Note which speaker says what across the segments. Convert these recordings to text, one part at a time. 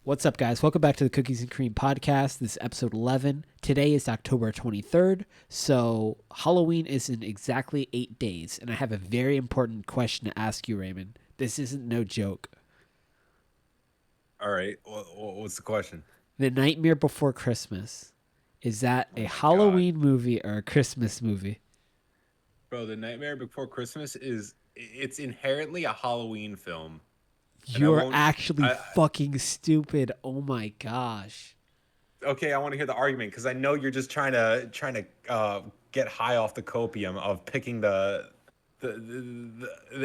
Speaker 1: What's up, guys? Welcome back to the Cookies and Cream podcast. This is episode 11. Today is October 23rd, so Halloween is in exactly 8 days, and I have a very important question to ask you, Raymond. This isn't no joke.
Speaker 2: All right. What's the question?
Speaker 1: The Nightmare Before Christmas, is that a
Speaker 2: my
Speaker 1: Halloween movie or a Christmas movie?
Speaker 2: Bro, The Nightmare Before Christmas it's inherently a Halloween film.
Speaker 1: You're actually fucking stupid. Oh my gosh.
Speaker 2: Okay, I want to hear the argument because I know you're just trying to get high off the copium of picking the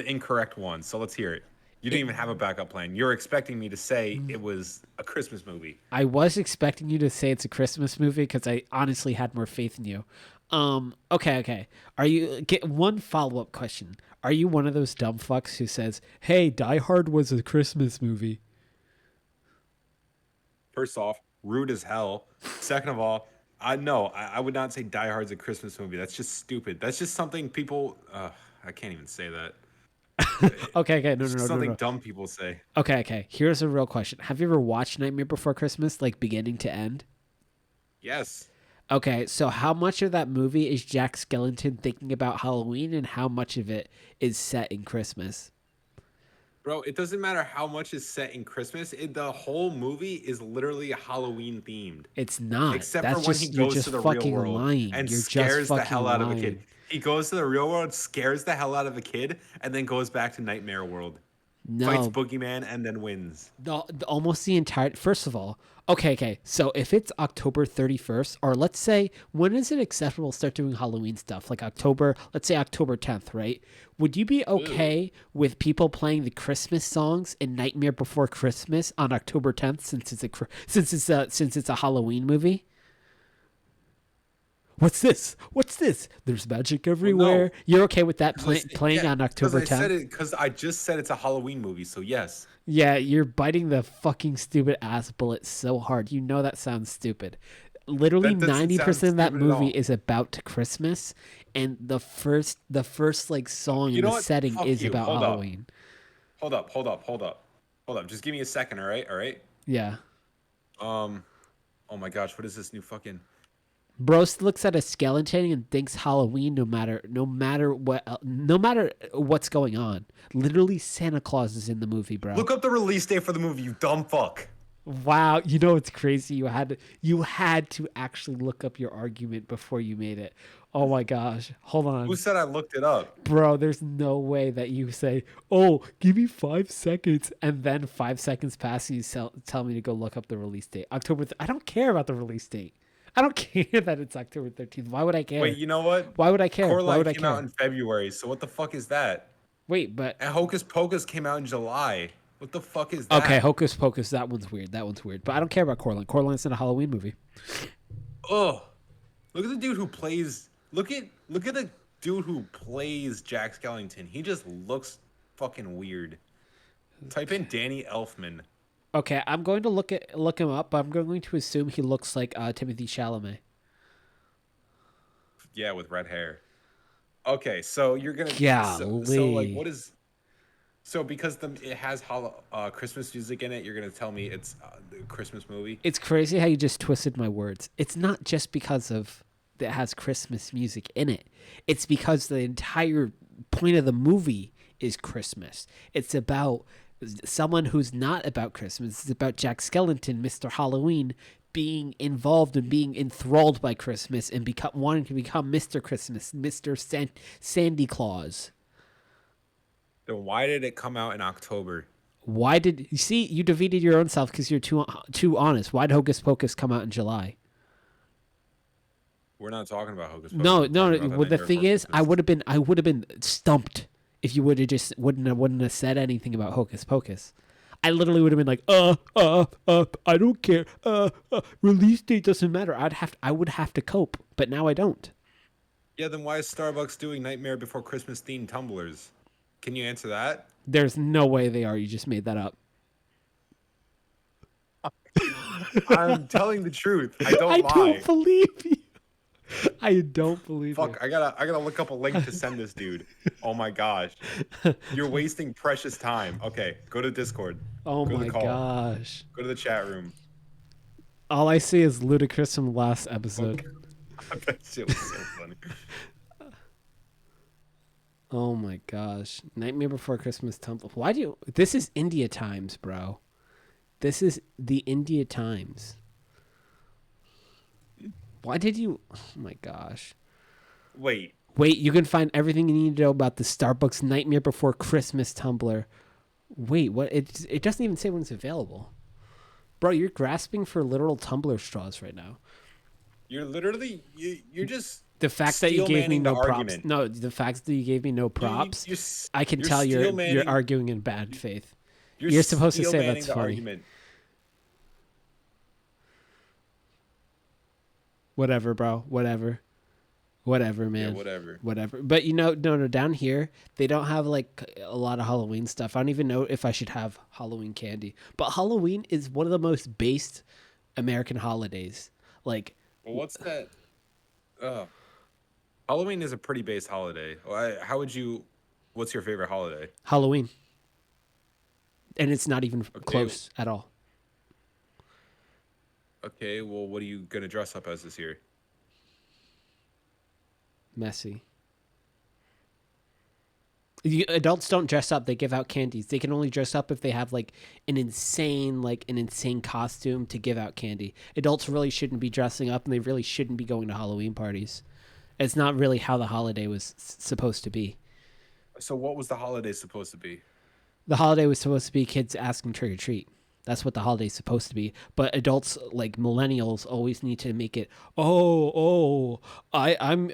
Speaker 2: incorrect one. So let's hear it. You didn't even have a backup plan. You're expecting me to say it was a Christmas movie.
Speaker 1: I was expecting you to say it's a Christmas movie because I honestly had more faith in you. Okay. Get one follow-up question. Are you one of those dumb fucks who says, "Hey, Die Hard was a Christmas movie"?
Speaker 2: First off, rude as hell. Second of all, I would not say Die Hard's a Christmas movie. That's just stupid. That's just something people. I can't even say that.
Speaker 1: Okay. No.
Speaker 2: Something dumb people say.
Speaker 1: Okay. Here's a real question. Have you ever watched Nightmare Before Christmas, like beginning to end?
Speaker 2: Yes.
Speaker 1: Okay, so how much of that movie is Jack Skellington thinking about Halloween, and how much of it is set in Christmas?
Speaker 2: Bro, it doesn't matter how much is set in Christmas. The whole movie is literally Halloween themed.
Speaker 1: It's not.
Speaker 2: Except
Speaker 1: That's
Speaker 2: for when he goes to the real world
Speaker 1: lying.
Speaker 2: and
Speaker 1: You're
Speaker 2: scares the hell out
Speaker 1: lying.
Speaker 2: of a kid. He goes to the real world, scares the hell out of a kid, and then goes back to Nightmare World.
Speaker 1: No.
Speaker 2: Fights Boogeyman and then wins.
Speaker 1: Almost the entire... First of all, okay. So if it's October 31st, or let's say, when is it acceptable to start doing Halloween stuff? Like let's say October 10th, right? Would you be okay with people playing the Christmas songs in Nightmare Before Christmas on October 10th since it's a Halloween movie? What's this? There's magic everywhere.
Speaker 2: Well, no.
Speaker 1: You're okay with that playing on October 10th?
Speaker 2: Because I just said it's a Halloween movie, so yes.
Speaker 1: Yeah, you're biting the fucking stupid ass bullet so hard. You know that sounds stupid. Literally 90% of that movie is about Christmas, and the first like song in the setting is about Halloween.
Speaker 2: Hold up. Just give me a second, all right?
Speaker 1: Yeah.
Speaker 2: Oh my gosh, what is this new fucking...
Speaker 1: Bro looks at a skeleton and thinks Halloween no matter what's going on. Literally, Santa Claus is in the movie, bro.
Speaker 2: Look up the release date for the movie, you dumb fuck.
Speaker 1: Wow, you know it's crazy. You had to actually look up your argument before you made it. Oh my gosh, hold on.
Speaker 2: Who said I looked it up?
Speaker 1: Bro, there's no way that you say, "Oh, give me 5 seconds," and then 5 seconds pass and you tell me to go look up the release date. October. I don't care about the release date. I don't care that it's October 13th. Why would I care?
Speaker 2: Wait, you know what?
Speaker 1: Why would I care?
Speaker 2: Coraline came out in February, so what the fuck is that?
Speaker 1: Wait, but...
Speaker 2: And Hocus Pocus came out in July. What the fuck is that?
Speaker 1: Okay, Hocus Pocus, that one's weird. But I don't care about Coraline. Coraline's not a Halloween movie.
Speaker 2: Oh, look at the dude who plays... Look at the dude who plays Jack Skellington. He just looks fucking weird. Type in Danny Elfman.
Speaker 1: Okay, I'm going to look him up, but I'm going to assume he looks like Timothée Chalamet.
Speaker 2: Yeah, with red hair. Okay, so you're gonna... So like, what is... So because it has Christmas music in it, you're gonna tell me it's a Christmas movie?
Speaker 1: It's crazy how you just twisted my words. It's not just because of that it has Christmas music in it. It's because the entire point of the movie is Christmas. It's about someone who's not about Christmas. It's about Jack Skellington, Mr. Halloween, being involved and being enthralled by Christmas and wanting to become Mr. Christmas, Mr. Sandy Claus.
Speaker 2: Then why did it come out in October?
Speaker 1: You see, you defeated your own self because you're too honest. Why did Hocus Pocus come out in July?
Speaker 2: We're not talking about Hocus Pocus.
Speaker 1: No. Well, the thing is, I would have been stumped if you wouldn't have said anything about Hocus Pocus. I literally would have been like, I don't care. Release date doesn't matter. I would have to cope, but now I don't.
Speaker 2: Yeah, then why is Starbucks doing Nightmare Before Christmas themed tumblers? Can you answer that?
Speaker 1: There's no way they are. You just made that up.
Speaker 2: I'm telling the truth. I don't lie.
Speaker 1: I don't believe you. I don't believe
Speaker 2: Fuck, I gotta look up a link to send this dude. Oh my gosh.
Speaker 1: it.
Speaker 2: You're wasting precious time. Okay, go to Discord.
Speaker 1: Oh
Speaker 2: Go to the
Speaker 1: my
Speaker 2: call.
Speaker 1: gosh.
Speaker 2: Go to the chat room.
Speaker 1: All I see is Ludacris from the last
Speaker 2: Oh,
Speaker 1: episode.
Speaker 2: God, that shit was so funny.
Speaker 1: Oh my gosh. Nightmare Before Christmas Tumblr. Why do you. This is India Times, bro. This is the India Times. Why did you. Oh my gosh.
Speaker 2: Wait,
Speaker 1: Wait, you can find everything you need to know about the Starbucks Nightmare Before Christmas Tumblr. Wait, what? It doesn't even say when it's available. Bro, you're grasping for literal Tumblr straws right now.
Speaker 2: you're literally you're just
Speaker 1: The fact that you gave me
Speaker 2: steel-manning the
Speaker 1: no props.
Speaker 2: argument.
Speaker 1: No, the fact that you gave me no props. I can
Speaker 2: you're
Speaker 1: tell you're
Speaker 2: steel-manning-
Speaker 1: arguing in bad faith.
Speaker 2: You're
Speaker 1: You're supposed to say
Speaker 2: steel-manning
Speaker 1: that's
Speaker 2: the
Speaker 1: funny.
Speaker 2: argument.
Speaker 1: Whatever, bro. Whatever. Whatever, man.
Speaker 2: Yeah, whatever.
Speaker 1: Whatever. But no, down here they don't have like a lot of Halloween stuff. I don't even know if I should have Halloween candy. But Halloween is one of the most based American holidays. Like,
Speaker 2: Well, what's that? Halloween is a pretty base holiday. How would you? What's your favorite holiday?
Speaker 1: Halloween. And it's not even close at all.
Speaker 2: Okay, well, what are you gonna dress up as this year?
Speaker 1: Messy. Adults don't dress up, they give out candies. They can only dress up if they have like an insane costume to give out candy. Adults really shouldn't be dressing up, and they really shouldn't be going to Halloween parties. It's not really how the holiday was supposed to be.
Speaker 2: So, what was the holiday supposed to be?
Speaker 1: The holiday was supposed to be kids asking trick or treat. That's what the holiday's supposed to be. But adults, like millennials, always need to make it. I'm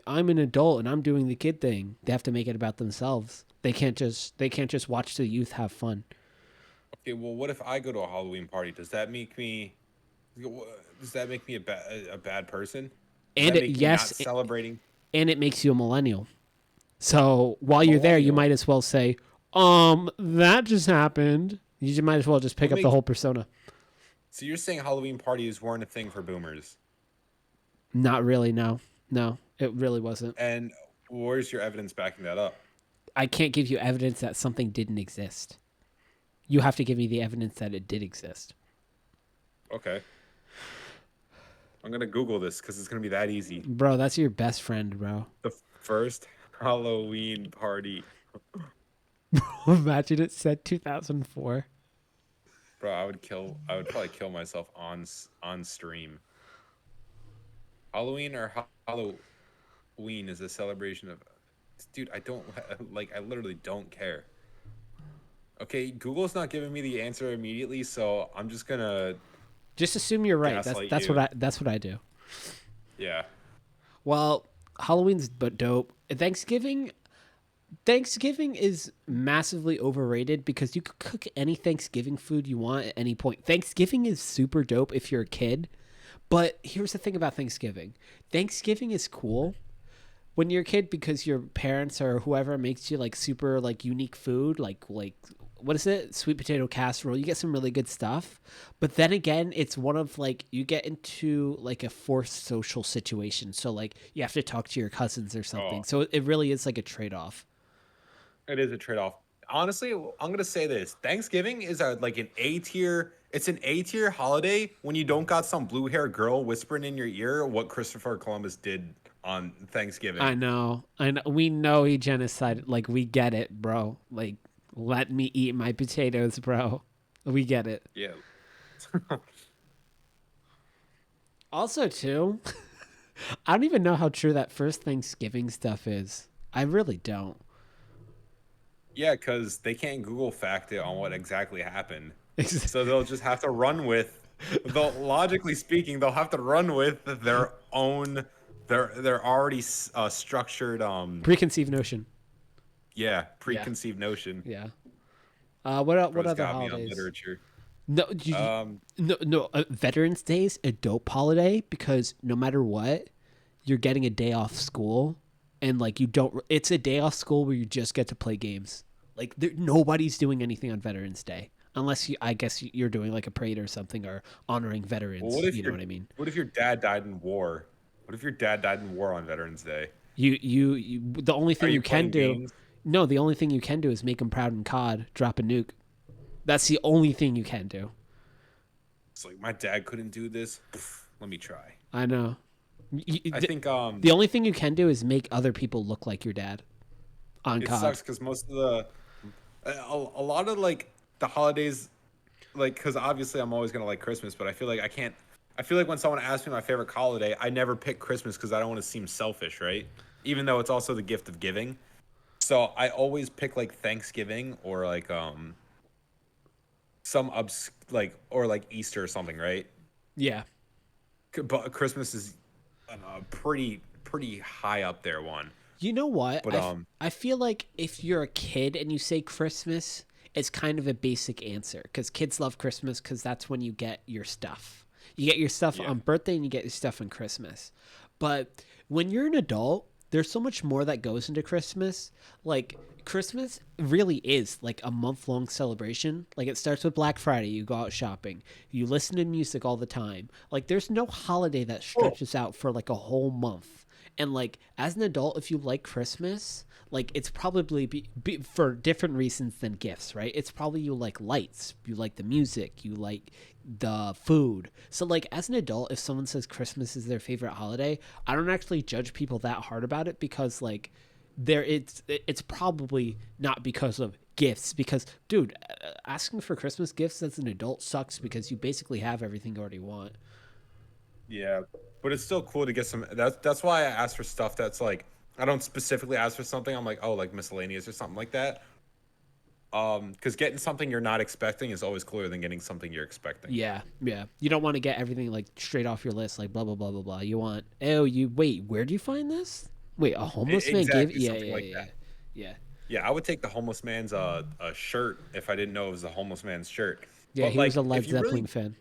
Speaker 1: an adult and I'm doing the kid thing. They have to make it about themselves. They can't just watch the youth have fun.
Speaker 2: Okay, well, what if I go to a Halloween party? Does that make me? Does that make me a bad person? Does
Speaker 1: And
Speaker 2: that make me not
Speaker 1: yes,
Speaker 2: celebrating.
Speaker 1: and it makes you a millennial. So while you're there, you might as well say, that just happened. You might as well just pick up the whole persona.
Speaker 2: So you're saying Halloween parties weren't a thing for boomers?
Speaker 1: Not really, no. No, it really wasn't.
Speaker 2: And where's your evidence backing that up?
Speaker 1: I can't give you evidence that something didn't exist. You have to give me the evidence that it did exist.
Speaker 2: Okay. I'm going to Google this because it's going to be that easy.
Speaker 1: Bro, that's your best friend, bro.
Speaker 2: The first Halloween party.
Speaker 1: Imagine it said 2004.
Speaker 2: Bro, I would probably kill myself on stream. Halloween or Halloween is a celebration of... Dude, I literally don't care. Okay, Google's not giving me the answer immediately, so I'm just gonna...
Speaker 1: Just assume you're right. That's what I do.
Speaker 2: Yeah.
Speaker 1: Well, Halloween's but dope. Thanksgiving is massively overrated because you could cook any Thanksgiving food you want at any point. Thanksgiving is super dope if you're a kid, but here's the thing about Thanksgiving. Thanksgiving is cool when you're a kid because your parents or whoever makes you like super like unique food, like what is it? Sweet potato casserole. You get some really good stuff. But then again, it's one of like you get into like a forced social situation. So like you have to talk to your cousins or something.
Speaker 2: Oh.
Speaker 1: So it really is like a trade-off.
Speaker 2: It is a trade-off. Honestly, I'm gonna say this: Thanksgiving is an A tier. It's an A tier holiday when you don't got some blue-haired girl whispering in your ear what Christopher Columbus did on Thanksgiving.
Speaker 1: I know. We know he genocided. Like we get it, bro. Like let me eat my potatoes, bro. We get it.
Speaker 2: Yeah.
Speaker 1: Also, too, I don't even know how true that first Thanksgiving stuff is. I really don't.
Speaker 2: Yeah, because they can't Google fact it on what exactly happened. So they'll just have to run with, logically speaking, they'll have to run with their own, their already structured,
Speaker 1: preconceived notion.
Speaker 2: Yeah, preconceived notion.
Speaker 1: Yeah. What other
Speaker 2: got me on
Speaker 1: holidays?
Speaker 2: literature.
Speaker 1: No, no. Veterans Day's a dope holiday because no matter what, you're getting a day off school, and like you don't. It's a day off school where you just get to play games. Like nobody's doing anything on Veterans Day unless I guess you're doing like a parade or something or honoring veterans.
Speaker 2: Well,
Speaker 1: You know what I mean?
Speaker 2: What if your dad died in war? What if your dad died in war on Veterans Day?
Speaker 1: You the only
Speaker 2: Are
Speaker 1: thing
Speaker 2: you
Speaker 1: you can
Speaker 2: playing
Speaker 1: do.
Speaker 2: games?
Speaker 1: No, the only thing you can do is make him proud in COD, drop a nuke. That's the only thing you can do.
Speaker 2: It's like my dad couldn't do this. Let me try.
Speaker 1: I know.
Speaker 2: I think
Speaker 1: The only thing you can do is make other people look like your dad on
Speaker 2: it
Speaker 1: COD.
Speaker 2: sucks because most of the a lot of like the holidays, like because obviously I'm always gonna like Christmas, but I feel like I can't. I feel like when someone asks me my favorite holiday, I never pick Christmas because I don't want to seem selfish, right? Even though it's also the gift of giving. So I always pick like Thanksgiving or like some like or like Easter or something, right?
Speaker 1: Yeah.
Speaker 2: But Christmas is a pretty high up there one.
Speaker 1: You know what?
Speaker 2: But
Speaker 1: I feel like if you're a kid and you say Christmas, it's kind of a basic answer because kids love Christmas because that's when you get your stuff. You get your stuff
Speaker 2: yeah,
Speaker 1: on birthday and you get your stuff on Christmas. But when you're an adult, there's so much more that goes into Christmas. Like Christmas really is like a month-long celebration. Like it starts with Black Friday, you go out shopping, you listen to music all the time. Like there's no holiday that stretches out for like a whole month. And like as an adult, if you like Christmas, like it's probably for different reasons than gifts, right? It's probably you like lights, you like the music, you like the food. So like as an adult, if someone says Christmas is their favorite holiday, I don't actually judge people that hard about it because like it's probably not because of gifts because dude, asking for Christmas gifts as an adult sucks because you basically have everything you already want.
Speaker 2: yeah. But it's still cool to get some. That's why I ask for stuff that's like I don't specifically ask for something. I'm like, oh, like miscellaneous or something like that. Because getting something you're not expecting is always cooler than getting something you're expecting.
Speaker 1: Yeah, yeah. You don't want to get everything like straight off your list, like blah blah blah blah blah. You want, oh, you wait, where do you find this? Wait, a homeless man gave?
Speaker 2: Exactly,
Speaker 1: Yeah,
Speaker 2: something
Speaker 1: yeah,
Speaker 2: like
Speaker 1: yeah,
Speaker 2: that.
Speaker 1: yeah,
Speaker 2: Yeah, I would take the homeless man's a shirt if I didn't know it was the homeless man's shirt.
Speaker 1: yeah.
Speaker 2: But
Speaker 1: He was
Speaker 2: like,
Speaker 1: a Led Zeppelin fan.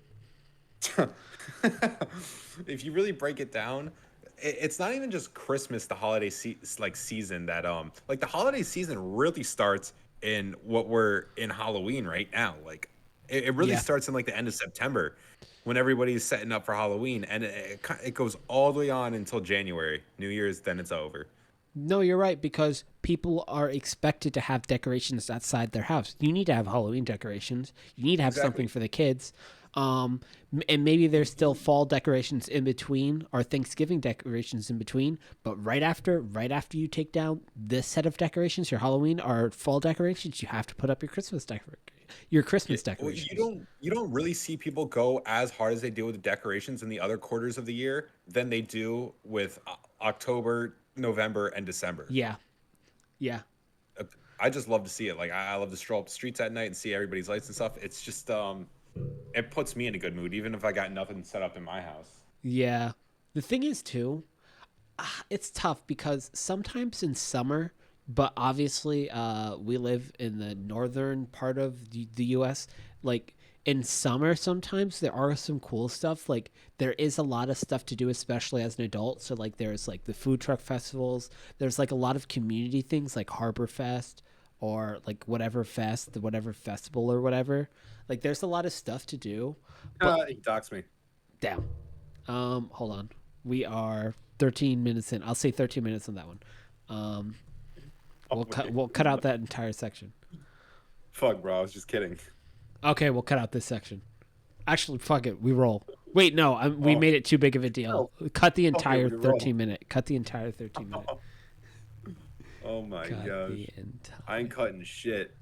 Speaker 2: if you really break it down, it's not even just Christmas, the holiday like season that like the holiday season really starts in what we're in Halloween right now. Like it really
Speaker 1: Yeah.
Speaker 2: starts in like the end of September when everybody's setting up for Halloween, and it goes all the way on until January, New Year's. Then it's over.
Speaker 1: No, you're right because people are expected to have decorations outside their house. You need to have Halloween decorations. You need to have something
Speaker 2: Exactly.
Speaker 1: for the kids. And maybe there's still fall decorations in between or Thanksgiving decorations in between. But right after you take down this set of decorations, your Halloween or fall decorations, you have to put up your
Speaker 2: Yeah,
Speaker 1: Christmas
Speaker 2: well,
Speaker 1: decorations.
Speaker 2: you don't really see people go as hard as they do with the decorations in the other quarters of the year than they do with October, November, and December.
Speaker 1: Yeah, yeah.
Speaker 2: Uh, I just love to see it. Like I love to stroll up the streets at night and see everybody's lights and stuff. It's just it puts me in a good mood, even if I got nothing set up in my house.
Speaker 1: Yeah. The thing is too, it's tough because sometimes in summer, but obviously we live in the northern part of the US, like in summer sometimes there are some cool stuff like there is a lot of stuff to do especially as an adult so like there's like the food truck festivals there's like a lot of community things like Harbor Fest or like whatever fest whatever festival or whatever like there's a lot of stuff to do but
Speaker 2: He doxed me.
Speaker 1: damn. Hold on. We are 13 minutes in. I'll say 13 minutes on that one. Um,
Speaker 2: Oh,
Speaker 1: we'll cut out that entire section.
Speaker 2: fuck, bro. I was just kidding.
Speaker 1: Okay, we'll cut out this section. Actually, fuck it. We roll. Wait, no, we
Speaker 2: Oh,
Speaker 1: made it too big of a deal.
Speaker 2: no.
Speaker 1: Cut the
Speaker 2: Okay,
Speaker 1: entire
Speaker 2: we roll.
Speaker 1: 13 minute. Cut the entire 13 minute.
Speaker 2: Oh my
Speaker 1: Cut the
Speaker 2: gosh. I ain't
Speaker 1: entire
Speaker 2: cutting shit.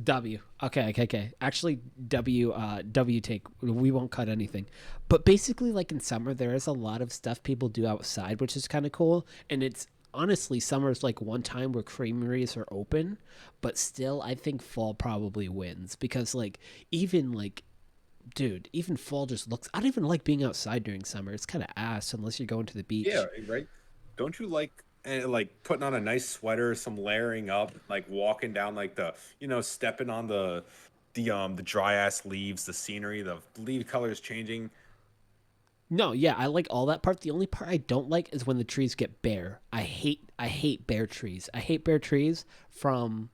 Speaker 1: W. Okay. Actually, W take. We won't cut anything. But basically, like in summer, there is a lot of stuff people do outside, which is kind of cool. And it's honestly, summer is like one time where creameries are open. But still, I think fall probably wins because, like, even like, dude, even fall just looks. I don't even like being outside during summer. It's kind of ass unless you're going to the
Speaker 2: Yeah,
Speaker 1: beach.
Speaker 2: right. Don't you like putting on a nice sweater, some layering up, like walking down like stepping on the dry ass leaves, the scenery, the leaf colors changing.
Speaker 1: No, yeah, I like all that part. The only part I don't like is when the trees get bare. I hate bare trees. I hate bare trees from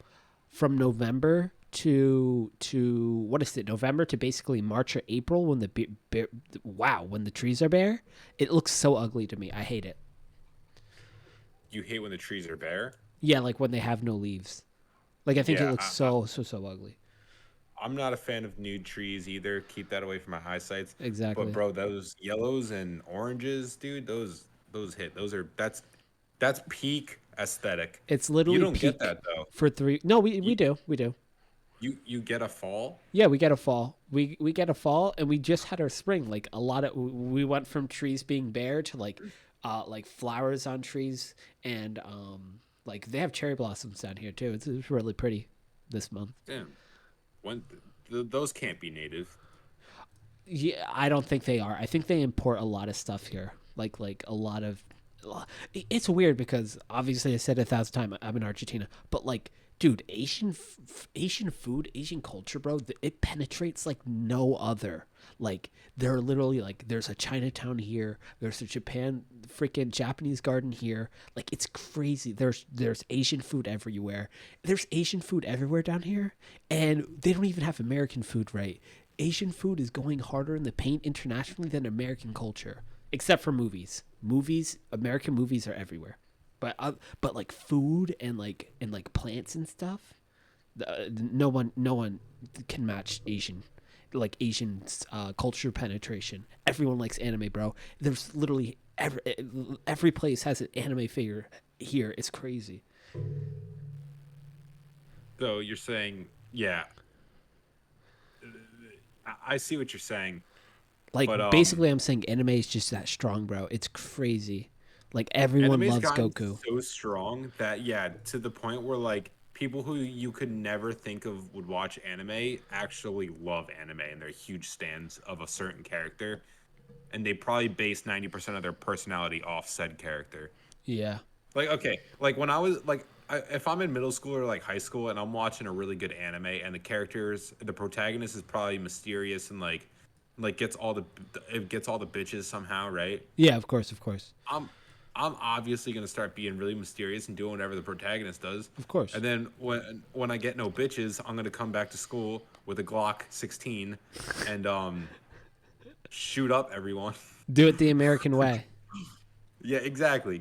Speaker 1: November to what is it, November to basically March or April when when the trees are bare, it looks so ugly to me. I hate it.
Speaker 2: You hate when the trees are bare?
Speaker 1: Yeah, like when they have no leaves. Like I think it
Speaker 2: Yeah,
Speaker 1: looks so ugly.
Speaker 2: I'm not a fan of nude trees either. Keep that away from my eyesight. But
Speaker 1: Exactly.
Speaker 2: bro, those yellows and oranges, dude, those hit. That's peak aesthetic.
Speaker 1: It's
Speaker 2: You
Speaker 1: literally
Speaker 2: don't get
Speaker 1: peak
Speaker 2: that though.
Speaker 1: for three. No, we
Speaker 2: You
Speaker 1: do. We do.
Speaker 2: you get a fall.
Speaker 1: Yeah, we get a fall. We get a fall, and we just had our spring. Like a lot of we went from trees being bare to like flowers on trees, and like they have cherry blossoms down here too. It's really pretty this month.
Speaker 2: Damn. When those can't be native.
Speaker 1: Yeah, I don't think they are. I think they import a lot of stuff here. Like a lot of. It's weird because obviously I said 1,000 times I'm in Argentina, but like, dude, Asian food, Asian culture, bro, it penetrates like no other. Like there are literally like there's a Chinatown here, there's a freaking Japanese garden here. Like it's crazy. There's Asian food everywhere. There's Asian food everywhere down here, and they don't even have American food, right? Asian food is going harder in the paint internationally than American culture, except for movies. American movies are everywhere, but like food and like plants and stuff, no one can match Asian culture penetration. Everyone likes anime, bro. There's literally every place has an anime figure here. It's crazy.
Speaker 2: So you're saying, yeah, I see what you're saying,
Speaker 1: Like
Speaker 2: but
Speaker 1: basically, I'm saying anime is just that strong, bro. It's crazy. Like everyone
Speaker 2: anime's
Speaker 1: loves
Speaker 2: gotten
Speaker 1: Goku.
Speaker 2: so strong that yeah, to the point where like people who you could never think of would watch anime actually love anime and they're huge stands of a certain character, and they probably base 90% of their personality off said character.
Speaker 1: Yeah.
Speaker 2: Like okay, like when I was like if I'm in middle school or like high school and I'm watching a really good anime and the protagonist is probably mysterious and like gets all the it gets all the bitches somehow, right?
Speaker 1: Yeah. Of course. Of course.
Speaker 2: I'm I'm obviously gonna start being really mysterious and doing whatever the protagonist does.
Speaker 1: Of course.
Speaker 2: And then when I get no bitches, I'm gonna come back to school with a Glock 16 and shoot up everyone.
Speaker 1: Do it the American way.
Speaker 2: Yeah, exactly.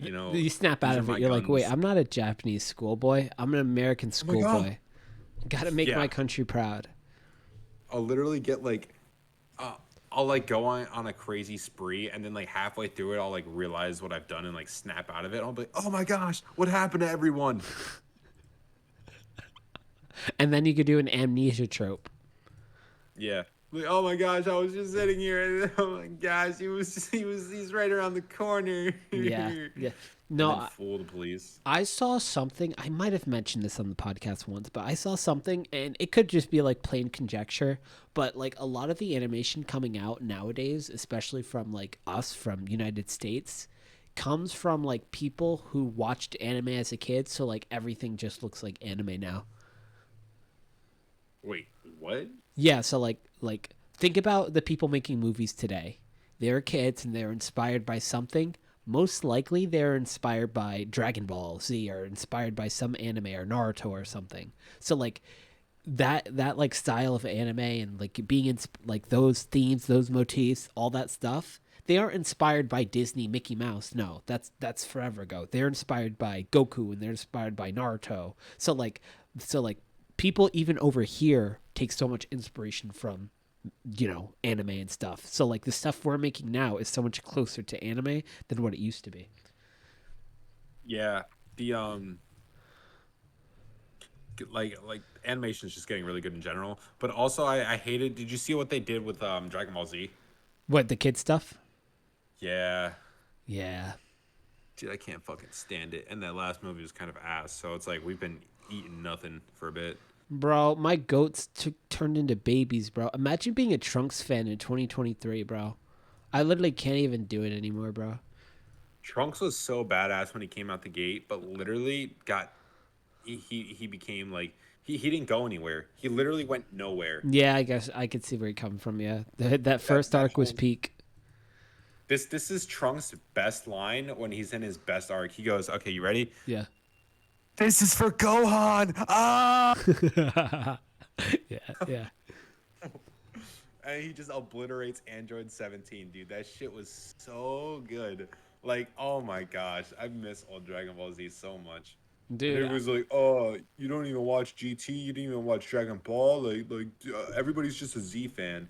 Speaker 2: You know,
Speaker 1: You snap
Speaker 2: these
Speaker 1: out
Speaker 2: are
Speaker 1: of
Speaker 2: my
Speaker 1: it. You're like, wait,
Speaker 2: guns.
Speaker 1: I'm not a Japanese schoolboy. I'm an American
Speaker 2: Oh my God.
Speaker 1: schoolboy. Got to make
Speaker 2: Yeah.
Speaker 1: my country proud.
Speaker 2: I'll literally get like, I'll like go on a crazy spree, and then like halfway through it, I'll like realize what I've done and like snap out of it. I'll be like, oh my gosh, what happened to everyone?
Speaker 1: And then you could do an amnesia trope.
Speaker 2: Yeah. Like, oh my gosh, I was just sitting here, and oh my gosh, he's right around the corner.
Speaker 1: Yeah. Yeah.
Speaker 2: And
Speaker 1: No,
Speaker 2: then fool the police.
Speaker 1: I saw something. I might have mentioned this on the podcast once, but I saw something, and it could just be like plain conjecture. But like a lot of the animation coming out nowadays, especially from like us from United States, comes from like people who watched anime as a kid. So like everything just looks like anime now.
Speaker 2: Wait, what?
Speaker 1: Yeah. So like think about the people making movies today. They're kids and they're inspired by something. Most likely they're inspired by Dragon Ball Z or inspired by some anime or Naruto or something. So like that like style of anime and like being in like those themes, those motifs, all that stuff, they aren't inspired by Disney Mickey Mouse. No, that's forever ago. They're inspired by Goku and they're inspired by Naruto. So like people even over here take so much inspiration from anime and stuff. So like the stuff we're making now is so much closer to anime than what it used to be.
Speaker 2: Yeah, the like animation is just getting really good in general. But also, I hated. Did you see what they did with Dragon Ball Z?
Speaker 1: What, the kid stuff?
Speaker 2: Yeah,
Speaker 1: Yeah.
Speaker 2: dude, I can't fucking stand it. And that last movie was kind of ass. So it's like we've been eating nothing for a bit.
Speaker 1: Bro, my goats turned into babies, bro. Imagine being a Trunks fan in 2023, bro. I literally can't even do it anymore, bro.
Speaker 2: Trunks was so badass when he came out the gate, but literally he became like he didn't go anywhere. He literally went nowhere.
Speaker 1: Yeah, I guess I could see where you're coming from. Yeah, that first
Speaker 2: that
Speaker 1: arc was
Speaker 2: whole
Speaker 1: peak.
Speaker 2: This is Trunks' best line when he's in his best arc. He goes, "Okay, you ready?
Speaker 1: Yeah.
Speaker 2: This is for Gohan. Ah!
Speaker 1: Yeah, yeah.
Speaker 2: And he just obliterates Android 17, dude. That shit was so good. Like, oh my gosh, I miss old Dragon Ball Z so much. And
Speaker 1: Dude,
Speaker 2: everybody's like, "Oh, you don't even watch GT. You didn't even watch Dragon Ball. Everybody's just a Z fan."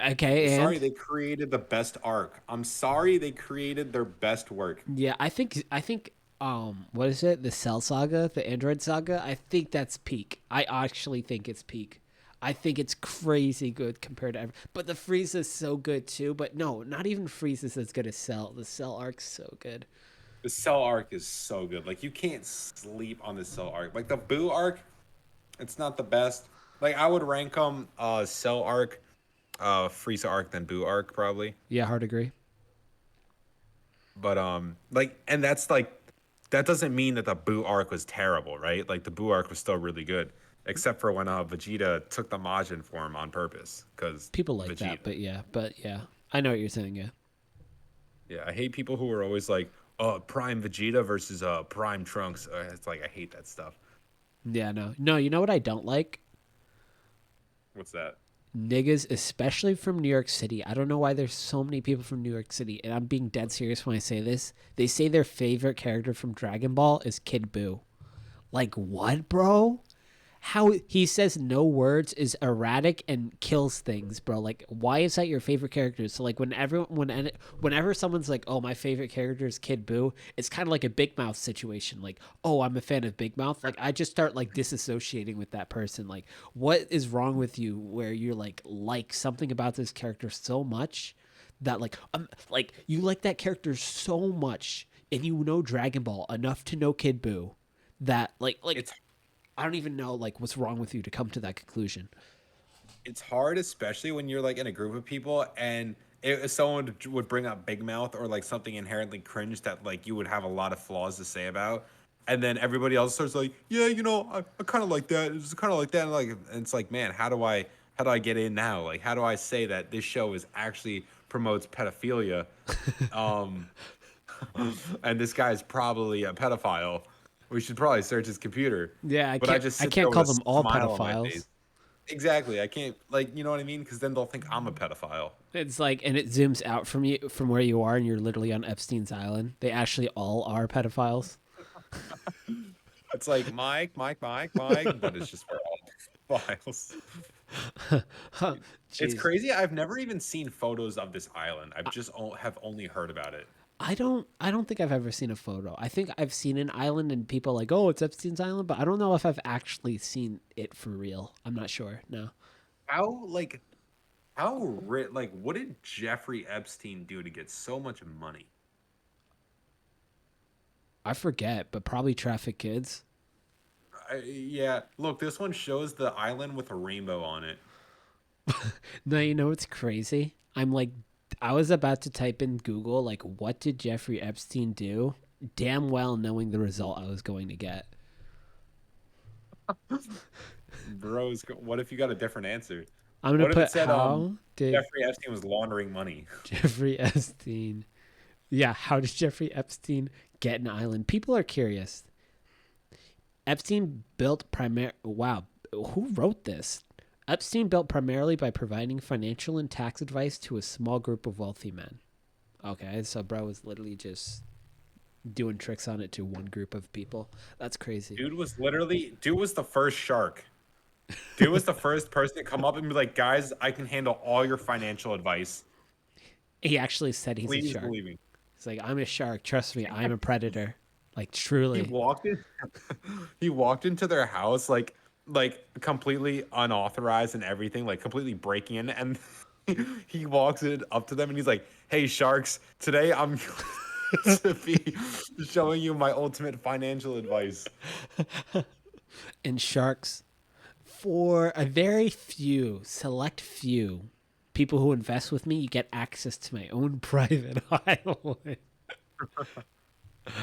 Speaker 2: I'm
Speaker 1: okay,
Speaker 2: sorry,
Speaker 1: and
Speaker 2: they created the best arc. I'm sorry, they created their best work.
Speaker 1: yeah, I think what is it? The Cell Saga, the Android Saga? I think that's peak. I actually think it's peak. I think it's crazy good compared to but the Frieza's so good too, but no, not even Frieza's as good as Cell. The Cell arc's so good.
Speaker 2: The Cell arc is so good. Like, you can't sleep on the Cell arc. Like the Boo arc, it's not the best. Like, I would rank them Cell arc, Frieza arc, then Boo arc probably.
Speaker 1: Yeah, hard agree.
Speaker 2: But like, and that's like, that doesn't mean that the Boo arc was terrible, right? Like the Boo arc was still really good, except for when Vegeta took the Majin form on purpose, because
Speaker 1: People like that,
Speaker 2: Vegeta.
Speaker 1: but yeah. I know what you're saying, yeah.
Speaker 2: Yeah, I hate people who are always like, "Oh, Prime Vegeta versus Prime Trunks." It's like, I hate that stuff.
Speaker 1: Yeah, no. No, you know what I don't like?
Speaker 2: What's that?
Speaker 1: Niggas, especially from New York City. I don't know why there's so many people from New York City, and I'm being dead serious when I say this. They say their favorite character from Dragon Ball is Kid Buu. Like what, bro? How he says no words is erratic and kills things, bro. Like, why is that your favorite character? So, like, whenever someone's like, "Oh, my favorite character is Kid Buu," it's kind of like a Big Mouth situation. Like, "Oh, I'm a fan of Big Mouth." Like, I just start like disassociating with that person. Like, what is wrong with you where you're like something about this character so much that like you like that character so much and you know Dragon Ball enough to know Kid Buu that like
Speaker 2: It's
Speaker 1: I don't even know like what's wrong with you to come to that conclusion.
Speaker 2: it's hard, especially when you're like in a group of people, and if someone would bring up Big Mouth or like something inherently cringe that like you would have a lot of flaws to say about, and then everybody else starts like, "Yeah, I kind of like that. It's kind of like that." And it's like, man, how do I get in now? Like, how do I say that this show is actually promotes pedophilia? Um, and this guy's probably a pedophile. We should probably search his computer.
Speaker 1: Yeah,
Speaker 2: But I just
Speaker 1: I
Speaker 2: sit there
Speaker 1: can't
Speaker 2: with
Speaker 1: call
Speaker 2: a
Speaker 1: them all
Speaker 2: smile on my
Speaker 1: pedophiles.
Speaker 2: face. Exactly. I can't, like, you know what I mean? Because then they'll think I'm a pedophile.
Speaker 1: It's like and it zooms out from you from where you are and you're literally on Epstein's island. They actually all are pedophiles.
Speaker 2: It's like Mike, but it's just for all files.
Speaker 1: Huh.
Speaker 2: It's
Speaker 1: Jeez.
Speaker 2: crazy. I've never even seen photos of this island. I've just have only heard about it.
Speaker 1: I don't think I've ever seen a photo. I think I've seen an island and people like, "Oh, it's Epstein's island," but I don't know if I've actually seen it for real. I'm not sure. No.
Speaker 2: How like like what did Jeffrey Epstein do to get so much money?
Speaker 1: I forget, but probably traffic kids.
Speaker 2: Yeah, look, this one shows the island with a rainbow on it.
Speaker 1: No, you know what's crazy? I was about to type in Google, like, what did Jeffrey Epstein do? Damn well knowing the result I was going to get.
Speaker 2: Bros, what if you got a different answer?
Speaker 1: I'm going to
Speaker 2: What if it
Speaker 1: put,
Speaker 2: said
Speaker 1: how did
Speaker 2: Jeffrey Epstein was laundering money?
Speaker 1: Jeffrey Epstein, yeah, how did Jeffrey Epstein get an island? People are curious. Epstein built wow, who wrote this? Epstein built primarily by providing financial and tax advice to a small group of wealthy men. Okay, so bro was literally just doing tricks on it to one group of people. That's crazy.
Speaker 2: Dude was the first shark. Dude was the first person to come up and be like, guys, I can handle all your financial advice.
Speaker 1: He actually said he's a
Speaker 2: Please
Speaker 1: shark.
Speaker 2: believe me.
Speaker 1: He's like, I'm a shark. Trust me, I'm a predator. Like
Speaker 2: He
Speaker 1: truly.
Speaker 2: walked in he walked into their house like completely unauthorized and everything, like completely breaking in, and he walks in up to them and he's like, "Hey sharks, today I'm going to be showing you my ultimate financial advice."
Speaker 1: And sharks, for a very few, select few people who invest with me, you get access to my own private island.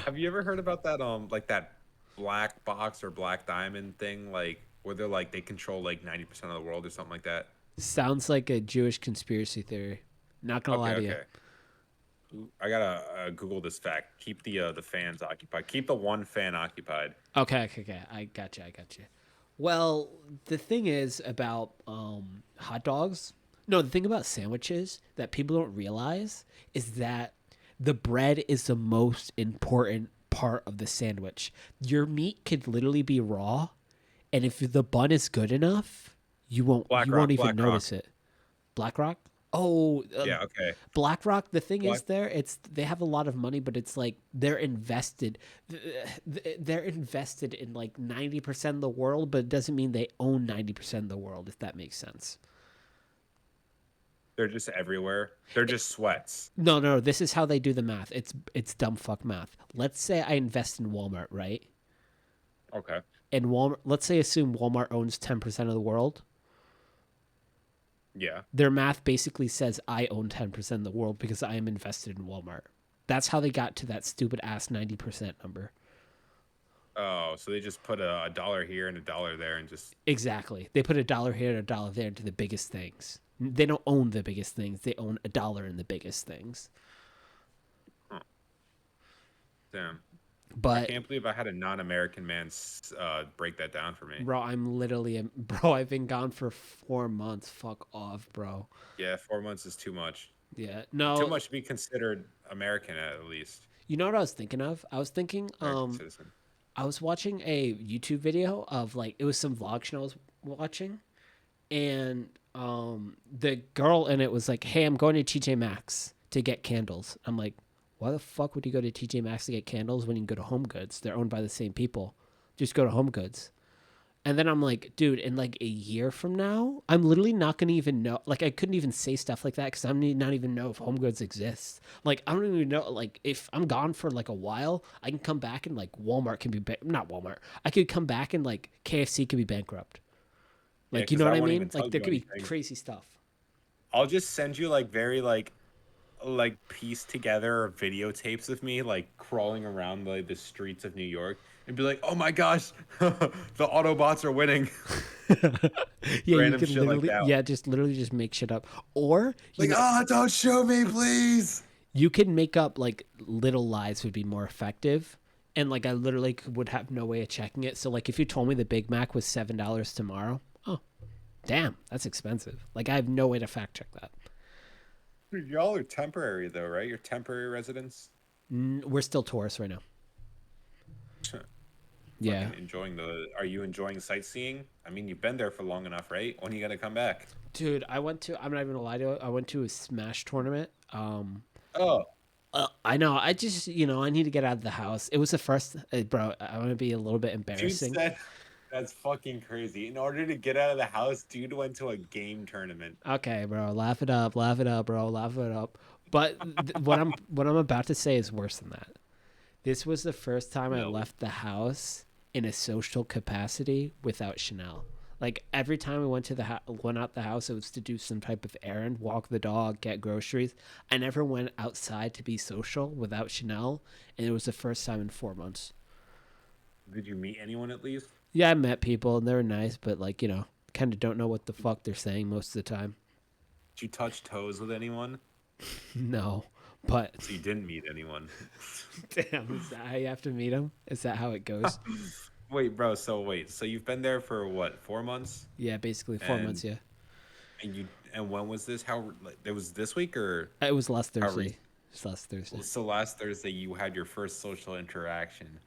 Speaker 2: Have you ever heard about that like that black box or black diamond thing, like where they're like they control like 90% of the world or something like that?
Speaker 1: Sounds like a Jewish conspiracy theory. Not gonna
Speaker 2: Okay,
Speaker 1: lie to you.
Speaker 2: okay. I gotta Google this fact. Keep the fans occupied. Keep the one fan occupied.
Speaker 1: Okay. I got you. Well, the thing is about hot dogs. No, the thing about sandwiches that people don't realize is that the bread is the most important part of the sandwich. Your meat could literally be raw, and if the bun is good enough,
Speaker 2: Black
Speaker 1: you won't
Speaker 2: Rock,
Speaker 1: even
Speaker 2: Black Rock.
Speaker 1: notice it. Black Rock? Oh,
Speaker 2: Yeah, okay.
Speaker 1: Black Rock. The thing is,
Speaker 2: Black.
Speaker 1: they have a lot of money, but it's like they're invested. They're invested in like 90% of the world, but it doesn't mean they own 90% of the world. If that makes sense.
Speaker 2: They're just everywhere. They're just sweats.
Speaker 1: No. This is how they do the math. It's dumb fuck math. Let's say I invest in Walmart, right?
Speaker 2: Okay.
Speaker 1: And Walmart. Let's say assume Walmart owns 10% of the world.
Speaker 2: Yeah.
Speaker 1: Their math basically says I own 10% of the world because I am invested in Walmart. That's how they got to that stupid ass 90% number.
Speaker 2: Oh, so they just put a dollar here and a dollar there and just
Speaker 1: Exactly. They put a dollar here and a dollar there into the biggest things. They don't own the biggest things. They own a dollar in the biggest things.
Speaker 2: damn. I
Speaker 1: But
Speaker 2: can't believe I had a non-American man break that down for me.
Speaker 1: bro, bro. I've been gone for 4 months. Fuck off, bro.
Speaker 2: Yeah, 4 months is too much.
Speaker 1: Yeah.
Speaker 2: Too
Speaker 1: No.
Speaker 2: much to be considered American at least.
Speaker 1: You know what I was thinking of? I was thinking
Speaker 2: American citizen.
Speaker 1: I was watching a YouTube video of like it was some vlog channel I was watching, and the girl in it was like, "Hey, I'm going to TJ Maxx to get candles." I'm like, "Why the fuck would you go to TJ Maxx to get candles when you can go to Home Goods? They're owned by the same people. Just go to Home Goods." And then I'm like, dude, in like a year from now, I'm literally not gonna even know. Like, I couldn't even say stuff like that because I'm not even know if Home Goods exists. Like, I don't even know. Like, if I'm gone for like a while, I can come back and like Walmart can be not Walmart. I could come back and like KFC could be bankrupt.
Speaker 2: Yeah,
Speaker 1: Like, you
Speaker 2: 'cause
Speaker 1: know
Speaker 2: I
Speaker 1: what I
Speaker 2: won't
Speaker 1: mean?
Speaker 2: even
Speaker 1: Like,
Speaker 2: tell
Speaker 1: there
Speaker 2: you
Speaker 1: could be
Speaker 2: anything.
Speaker 1: crazy stuff.
Speaker 2: I'll just send you like very like pieced together videotapes of me like crawling around the streets of New York and be like, "Oh my gosh, the Autobots are winning."
Speaker 1: Yeah, you
Speaker 2: Random
Speaker 1: could
Speaker 2: shit like
Speaker 1: literally,
Speaker 2: that.
Speaker 1: yeah, just literally just make shit up, or
Speaker 2: Like, don't show me, please.
Speaker 1: you could make up like little lies would be more effective, and like I literally would have no way of checking it. So like if you told me the Big Mac was $7 tomorrow, oh damn, that's expensive. Like I have no way to fact check that.
Speaker 2: Dude, y'all are temporary though, right? You're temporary residents.
Speaker 1: We're still tourists right now. Yeah,
Speaker 2: Fucking enjoying the. Are you enjoying sightseeing? I mean, you've been there for long enough, right? When are you gonna come back?
Speaker 1: dude, I'm not even gonna lie to you, I went to a Smash tournament.
Speaker 2: Oh,
Speaker 1: I know, I just I need to get out of the house. It was the first, bro. I want to be a little bit
Speaker 2: dude
Speaker 1: embarrassing.
Speaker 2: said that's fucking crazy. In order to get out of the house, dude went to a game tournament.
Speaker 1: Okay, bro, laugh it up, bro, laugh it up. But what I'm about to say is worse than that. This was the first time I
Speaker 2: No.
Speaker 1: left the house in a social capacity without Chanel. Like every time we went out the house, it was to do some type of errand, walk the dog, get groceries. I never went outside to be social without Chanel, and it was the first time in 4 months.
Speaker 2: Did you meet anyone at least?
Speaker 1: Yeah, I met people and they were nice, but like kind of don't know what the fuck they're saying most of the time.
Speaker 2: Did you touch toes with anyone?
Speaker 1: No, but
Speaker 2: So you didn't meet anyone.
Speaker 1: damn, is that how you have to meet them? Is that how it goes?
Speaker 2: Wait, bro. So wait. So you've been there for what? 4 months?
Speaker 1: Yeah, basically 4 months.
Speaker 2: And
Speaker 1: Yeah,
Speaker 2: and when was this? How like, it was this week or
Speaker 1: it was last
Speaker 2: how
Speaker 1: Thursday. It's last Thursday.
Speaker 2: so last Thursday you had your first social interaction.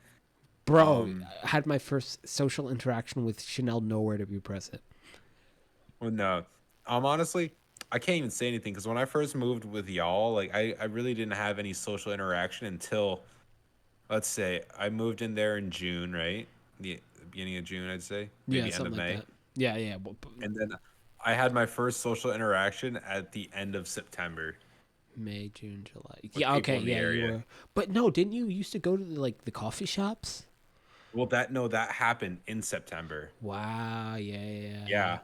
Speaker 1: Bro,
Speaker 2: Um,
Speaker 1: I had my first social interaction with Chanel nowhere to be present.
Speaker 2: well, no, honestly, I can't even say anything because when I first moved with y'all, like I really didn't have any social interaction until, let's say, I moved in there in June, right? The beginning of June, I'd say,
Speaker 1: Yeah,
Speaker 2: maybe end of
Speaker 1: something like
Speaker 2: May,
Speaker 1: that. Yeah, yeah.
Speaker 2: and then I had my first social interaction at the end of September
Speaker 1: May, June, July.
Speaker 2: with
Speaker 1: Yeah,
Speaker 2: people
Speaker 1: okay,
Speaker 2: in the
Speaker 1: yeah, you
Speaker 2: area.
Speaker 1: were. But no, didn't you used to go to the coffee shops?
Speaker 2: Well, that happened in September.
Speaker 1: Wow, yeah.
Speaker 2: Yeah.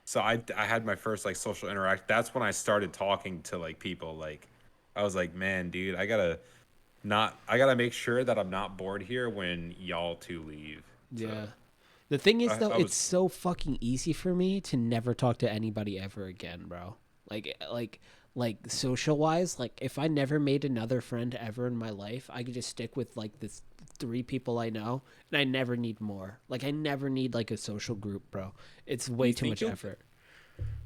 Speaker 2: So I had my first like social interaction. That's when I started talking to like people. Like I was like, man, dude, I gotta make sure that I'm not bored here when y'all two leave. So
Speaker 1: Yeah. The thing is though,
Speaker 2: I
Speaker 1: it's
Speaker 2: was
Speaker 1: so fucking easy for me to never talk to anybody ever again, bro. Like social wise, like if I never made another friend ever in my life, I could just stick with like this 3 people I know, and I never need more. Like I never need like a social group, bro. It's way
Speaker 2: You
Speaker 1: too
Speaker 2: think
Speaker 1: much
Speaker 2: you'll
Speaker 1: effort.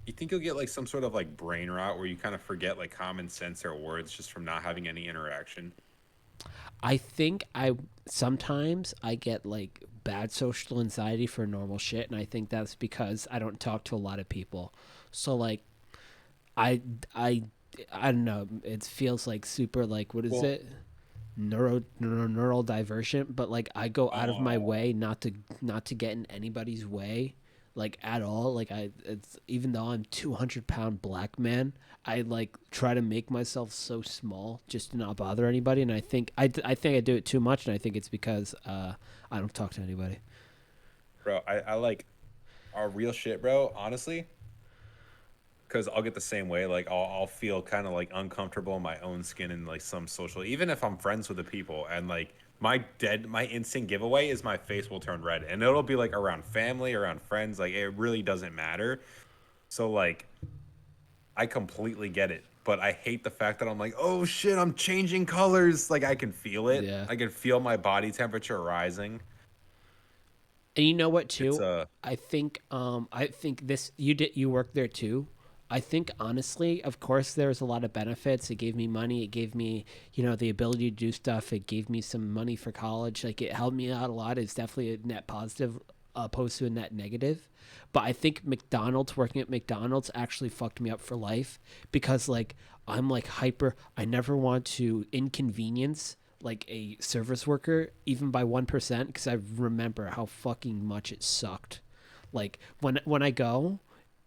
Speaker 2: you think you'll get like some sort of like brain rot where you kind of forget like common sense or words just from not having any interaction?
Speaker 1: I think I sometimes I get like bad social anxiety for normal shit, and I think that's because I don't talk to a lot of people. So like I I I don't know. It feels like super like what is
Speaker 2: Well,
Speaker 1: it? Neural divergent, but like I go out of my
Speaker 2: oh,
Speaker 1: way not to get in anybody's way, like at all. Like I, it's even though I'm 200 pound black man, I like try to make myself so small just to not bother anybody. And I think I do it too much, and I think it's because I don't talk to anybody.
Speaker 2: bro, I like our real shit, bro. Honestly, because I'll get the same way. Like I'll feel kind of like uncomfortable in my own skin and like some social, even if I'm friends with the people, and like my instant giveaway is my face will turn red, and it'll be like around family, around friends. Like it really doesn't matter. So like I completely get it, but I hate the fact that I'm like, oh shit, I'm changing colors. Like I can feel it.
Speaker 1: Yeah.
Speaker 2: I can feel my body temperature rising.
Speaker 1: And you know what
Speaker 2: It's
Speaker 1: too? I think this you worked there too. I think honestly, of course there was a lot of benefits. It gave me money, it gave me, the ability to do stuff. It gave me some money for college. Like it helped me out a lot. It's definitely a net positive opposed to a net negative. But I think working at McDonald's actually fucked me up for life because like I'm like hyper I never want to inconvenience like a service worker even by 1% because I remember how fucking much it sucked. Like when I go,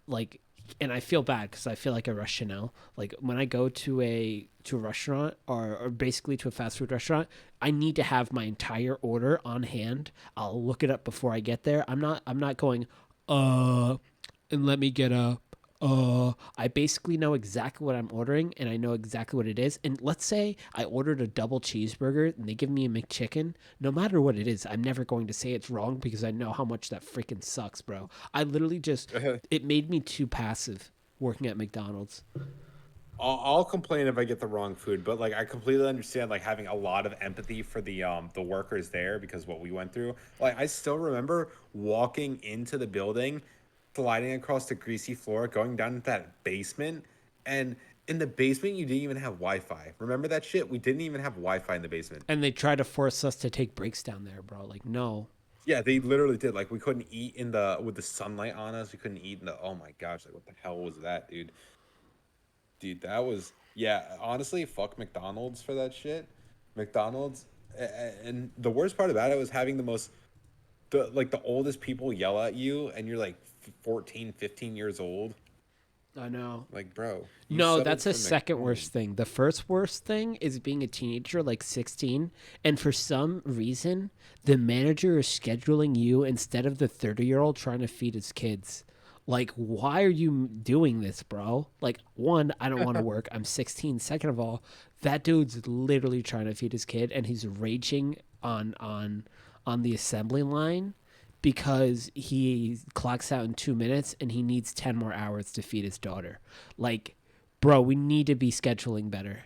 Speaker 1: like, and I feel bad because I feel like a Russian now. Like when I go to a restaurant or basically to a fast food restaurant, I need to have my entire order on hand. I'll look it up before I get there. I'm not going uh and let me get a I basically know exactly what I'm ordering and I know exactly what it is. And let's say I ordered a double cheeseburger and they give me a McChicken. No matter what it is, I'm never going to say it's wrong because I know how much that freaking sucks, bro. I literally just, it made me too passive working at McDonald's.
Speaker 2: I'll complain if I get the wrong food, but like I completely understand like having a lot of empathy for the workers there because what we went through. Like I still remember walking into the building, sliding across the greasy floor, going down into that basement, and in the basement you didn't even have Wi-Fi. Remember that shit? We didn't even have Wi-Fi in the basement.
Speaker 1: And they try to force us to take breaks down there, bro. Like, no.
Speaker 2: Yeah, they literally did. Like we couldn't eat in the with the sunlight on us. We couldn't eat in the oh my gosh, like what the hell was that, dude? Dude, that was yeah. Honestly, fuck McDonald's for that shit. McDonald's, and the worst part about it was having the oldest people yell at you, and you're like 14, 15 years old.
Speaker 1: I know.
Speaker 2: Like, bro, you
Speaker 1: No,
Speaker 2: settled
Speaker 1: that's a
Speaker 2: for
Speaker 1: second worst
Speaker 2: McDonald's.
Speaker 1: thing. The first worst thing is being a teenager, like 16, and for some reason, the manager is scheduling you instead of the 30-year-old trying to feed his kids. Like, why are you doing this, bro? Like, one, I don't want to work. I'm 16. Second of all, that dude's literally trying to feed his kid, and he's raging on the assembly line because he clocks out in 2 minutes and he needs 10 more hours to feed his daughter. Like, bro, we need to be scheduling better.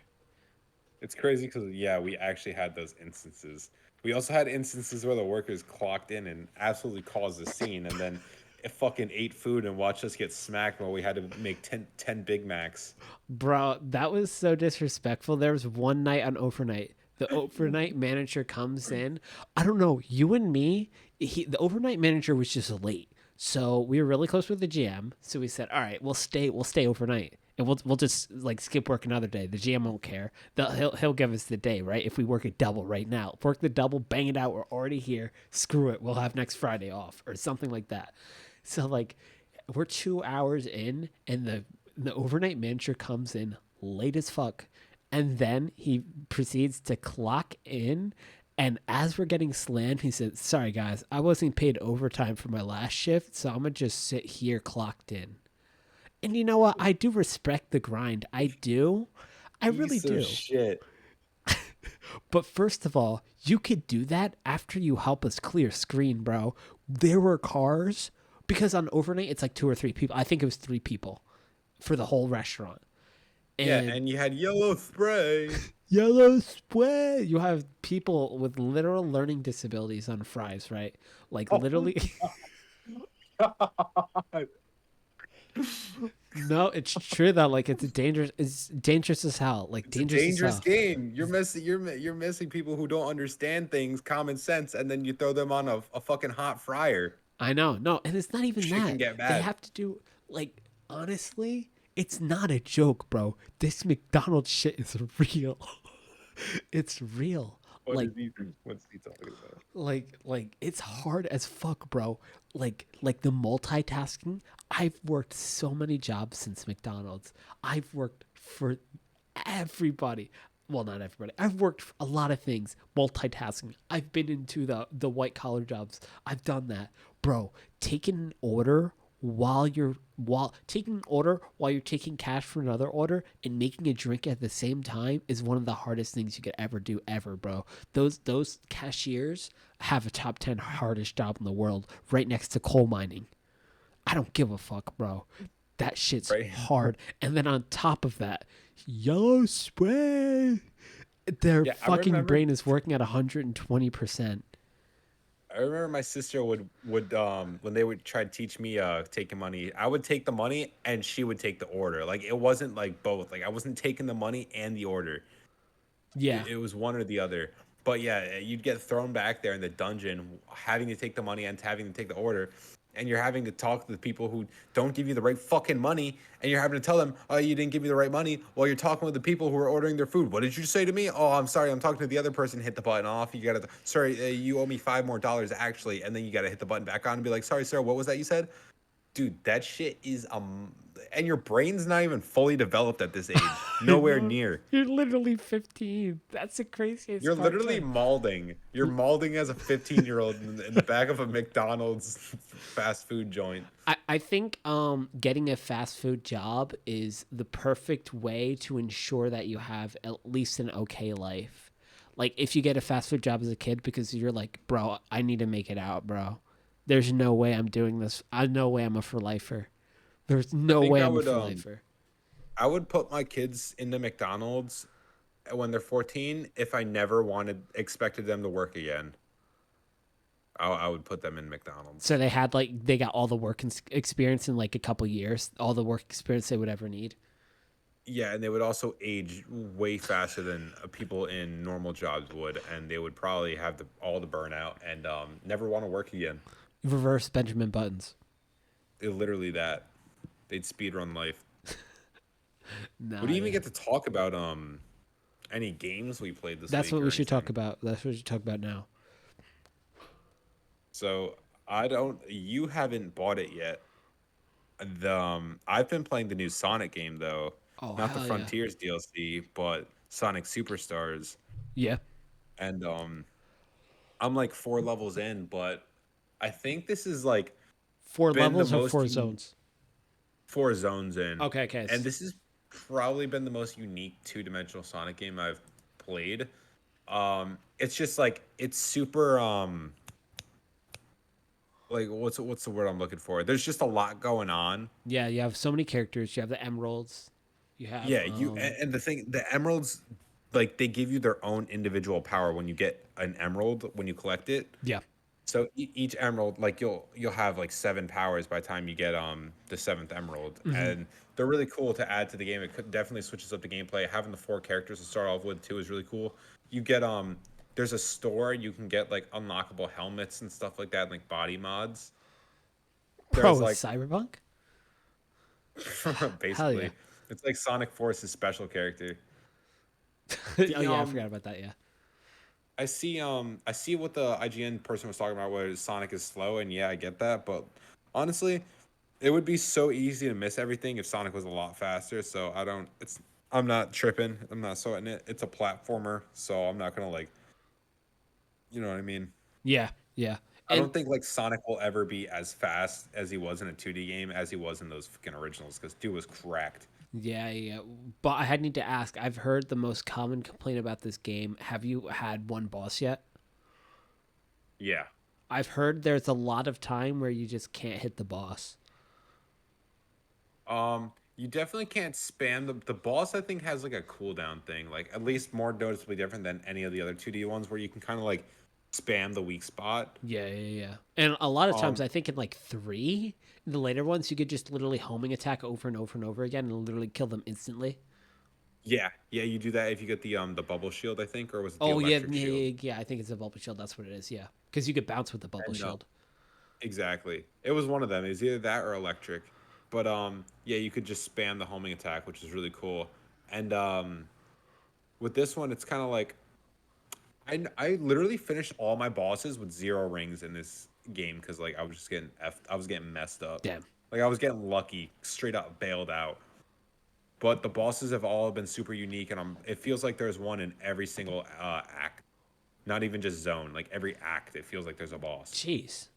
Speaker 2: It's crazy because yeah, we actually had those instances. We also had instances where the workers clocked in and absolutely caused a scene, and then it fucking ate food and watched us get smacked while we had to make ten Big Macs.
Speaker 1: Bro, that was so disrespectful. There was one night on overnight. The overnight manager comes in. I don't know, you and me, the overnight manager was just late. So we were really close with the GM. So we said, "All right, we'll stay overnight, and we'll just like skip work another day. The GM won't care. He'll give us the day, right? If we work a double right now, work the double, bang it out. We're already here. Screw it. We'll have next Friday off or something like that." So like, we're 2 hours in, and the overnight manager comes in late as fuck, and then he proceeds to clock in. And as we're getting slammed, he said, "Sorry guys, I wasn't paid overtime for my last shift, so I'm gonna just sit here clocked in." And you know what? I do respect the grind. I do. I really
Speaker 2: Piece of
Speaker 1: do.
Speaker 2: shit.
Speaker 1: But first of all, you could do that after you help us clear screen, bro. There were cars because on overnight it's like 2 or 3 people. I think it was 3 people. for the whole restaurant.
Speaker 2: Yeah,
Speaker 1: And
Speaker 2: and you had yellow spray.
Speaker 1: yellow spray. You have people with literal learning disabilities on fries, right? Like
Speaker 2: Oh
Speaker 1: literally.
Speaker 2: God.
Speaker 1: No, it's true though. Like it's dangerous. It's dangerous as hell. Like
Speaker 2: It's a
Speaker 1: dangerous as
Speaker 2: dangerous
Speaker 1: hell.
Speaker 2: game. You're missing people who don't understand things, common sense, and then you throw them on a fucking hot fryer.
Speaker 1: I know. No, and it's not even
Speaker 2: Shit can
Speaker 1: that.
Speaker 2: get
Speaker 1: They
Speaker 2: bad.
Speaker 1: have to do like honestly, it's not a joke, bro. This McDonald's shit is real. It's real.
Speaker 2: What
Speaker 1: Like
Speaker 2: is he? What's he talking about?
Speaker 1: like it's hard as fuck, bro. Like the multitasking. I've worked so many jobs since McDonald's. I've worked for everybody. Well, not everybody. I've worked for a lot of things multitasking. I've been into the white collar jobs. I've done that. Bro, taking an order while taking an order while you're taking cash for another order and making a drink at the same time is one of the hardest things you could ever do ever, bro. Those cashiers have a top 10 hardest job in the world right next to coal mining. I don't give a fuck, bro. That shit's
Speaker 2: Right?
Speaker 1: hard. And then on top of that, yellow spray. Their
Speaker 2: Yeah, I
Speaker 1: fucking
Speaker 2: remember.
Speaker 1: brain is working at 120%.
Speaker 2: I remember my sister would when they would try to teach me taking money, I would take the money and she would take the order. Like it wasn't like both. Like I wasn't taking the money and the order.
Speaker 1: Yeah.
Speaker 2: It was one or the other. But yeah, you'd get thrown back there in the dungeon, having to take the money and having to take the order, and you're having to talk to the people who don't give you the right fucking money, and you're having to tell them, "Oh, you didn't give me the right money," while you're talking with the people who are ordering their food. What did you say to me? Oh, I'm sorry, I'm talking to the other person. Hit the button off. You gotta, sorry, you owe me $5 more actually, and then you gotta hit the button back on and be like, "Sorry, sir, what was that you said?" Dude, that shit is and your brain's not even fully developed at this age.
Speaker 1: I
Speaker 2: Nowhere
Speaker 1: know.
Speaker 2: near.
Speaker 1: You're literally 15. That's the
Speaker 2: You're
Speaker 1: craziest part
Speaker 2: literally
Speaker 1: too.
Speaker 2: malding. You're malding as a 15-year-old in the back of a McDonald's fast food joint.
Speaker 1: I think getting a fast food job is the perfect way to ensure that you have at least an okay life. Like if you get a fast food job as a kid because you're like, bro, I need to make it out, bro. There's no way I'm doing this. I no way I'm a for lifer. There's
Speaker 2: I
Speaker 1: no
Speaker 2: think
Speaker 1: way I'm a for lifer.
Speaker 2: I would put my kids into McDonald's when they're 14 if I never expected them to work again. I would put them in McDonald's.
Speaker 1: So they got all the work experience in like a couple years, all the work experience they would ever need.
Speaker 2: Yeah, and they would also age way faster than people in normal jobs would, and they would probably have all the burnout and never want to work again.
Speaker 1: Reverse Benjamin Buttons.
Speaker 2: Literally that. They'd speed run life. We
Speaker 1: No,
Speaker 2: didn't even
Speaker 1: yeah.
Speaker 2: get to talk about any games we played this
Speaker 1: That's
Speaker 2: week
Speaker 1: what
Speaker 2: or
Speaker 1: we should talk
Speaker 2: anything.
Speaker 1: about. That's what we should talk about now.
Speaker 2: So I don't. You haven't bought it yet. I've been playing the new Sonic game though,
Speaker 1: Oh
Speaker 2: not the
Speaker 1: hell yeah.
Speaker 2: Frontiers DLC, but Sonic Superstars,
Speaker 1: Yeah.
Speaker 2: and I'm like 4 levels in, but I think this is like
Speaker 1: Four
Speaker 2: been the
Speaker 1: levels or
Speaker 2: most
Speaker 1: four zones?
Speaker 2: 4 zones in,
Speaker 1: Okay, okay.
Speaker 2: and this has probably been the most unique two-dimensional Sonic game I've played. It's just like it's super like what's the word I'm looking for? There's just a lot going on.
Speaker 1: Yeah, you have so many characters. You have the emeralds. You have
Speaker 2: Yeah, and the thing, the emeralds, like they give you their own individual power when you get an emerald when you collect it.
Speaker 1: yeah.
Speaker 2: So each emerald, like you'll have like 7 powers by the time you get the seventh emerald,
Speaker 1: Hmm.
Speaker 2: and they're really cool to add to the game. It definitely switches up the gameplay. Having the 4 characters to start off with too is really cool. You get there's a store you can get like unlockable helmets and stuff like that, like body mods. There's
Speaker 1: Bro,
Speaker 2: like
Speaker 1: Cyberpunk? Hell yeah.
Speaker 2: basically it's like Sonic Force's special character.
Speaker 1: Oh
Speaker 2: The
Speaker 1: yeah, I forgot about that. Yeah.
Speaker 2: I see what the IGN person was talking about where Sonic is slow, and yeah, I get that, but honestly, it would be so easy to miss everything if Sonic was a lot faster, so I'm not tripping. I'm not sweating it. It's a platformer, so I'm not gonna like, you know what I mean?
Speaker 1: Yeah. Yeah.
Speaker 2: I
Speaker 1: And
Speaker 2: don't think like Sonic will ever be as fast as he was in a 2D game as he was in those fucking originals because dude was cracked.
Speaker 1: yeah, yeah. But I need to ask. I've heard the most common complaint about this game. Have you had one boss yet?
Speaker 2: Yeah.
Speaker 1: I've heard there's a lot of time where you just can't hit the boss.
Speaker 2: You definitely can't spam the boss. I think has like a cooldown thing, like at least more noticeably different than any of the other 2D ones, where you can kind of like spam the weak spot.
Speaker 1: Yeah, yeah, yeah. And a lot of times,
Speaker 2: Um,
Speaker 1: I think in like three, the later ones, you could just literally homing attack over and over and over again and literally kill them instantly.
Speaker 2: yeah, yeah, you do that if you get the bubble shield, I think, or was it the
Speaker 1: Oh yeah,
Speaker 2: electric
Speaker 1: yeah,
Speaker 2: shield?
Speaker 1: yeah, yeah. I think it's a bubble shield. That's what it is. Yeah, because you could bounce with the bubble
Speaker 2: And
Speaker 1: shield.
Speaker 2: exactly, it was one of them. It was either that or electric, but yeah, you could just spam the homing attack, which is really cool. And with this one, it's kind of like I literally finished all my bosses with 0 rings in this game because like I was just getting I was getting messed up.
Speaker 1: Damn.
Speaker 2: Like I was getting lucky, straight up bailed out. But the bosses have all been super unique, and it feels like there's one in every single act, not even just zone. Like every act, it feels like there's a boss,
Speaker 1: Jeez.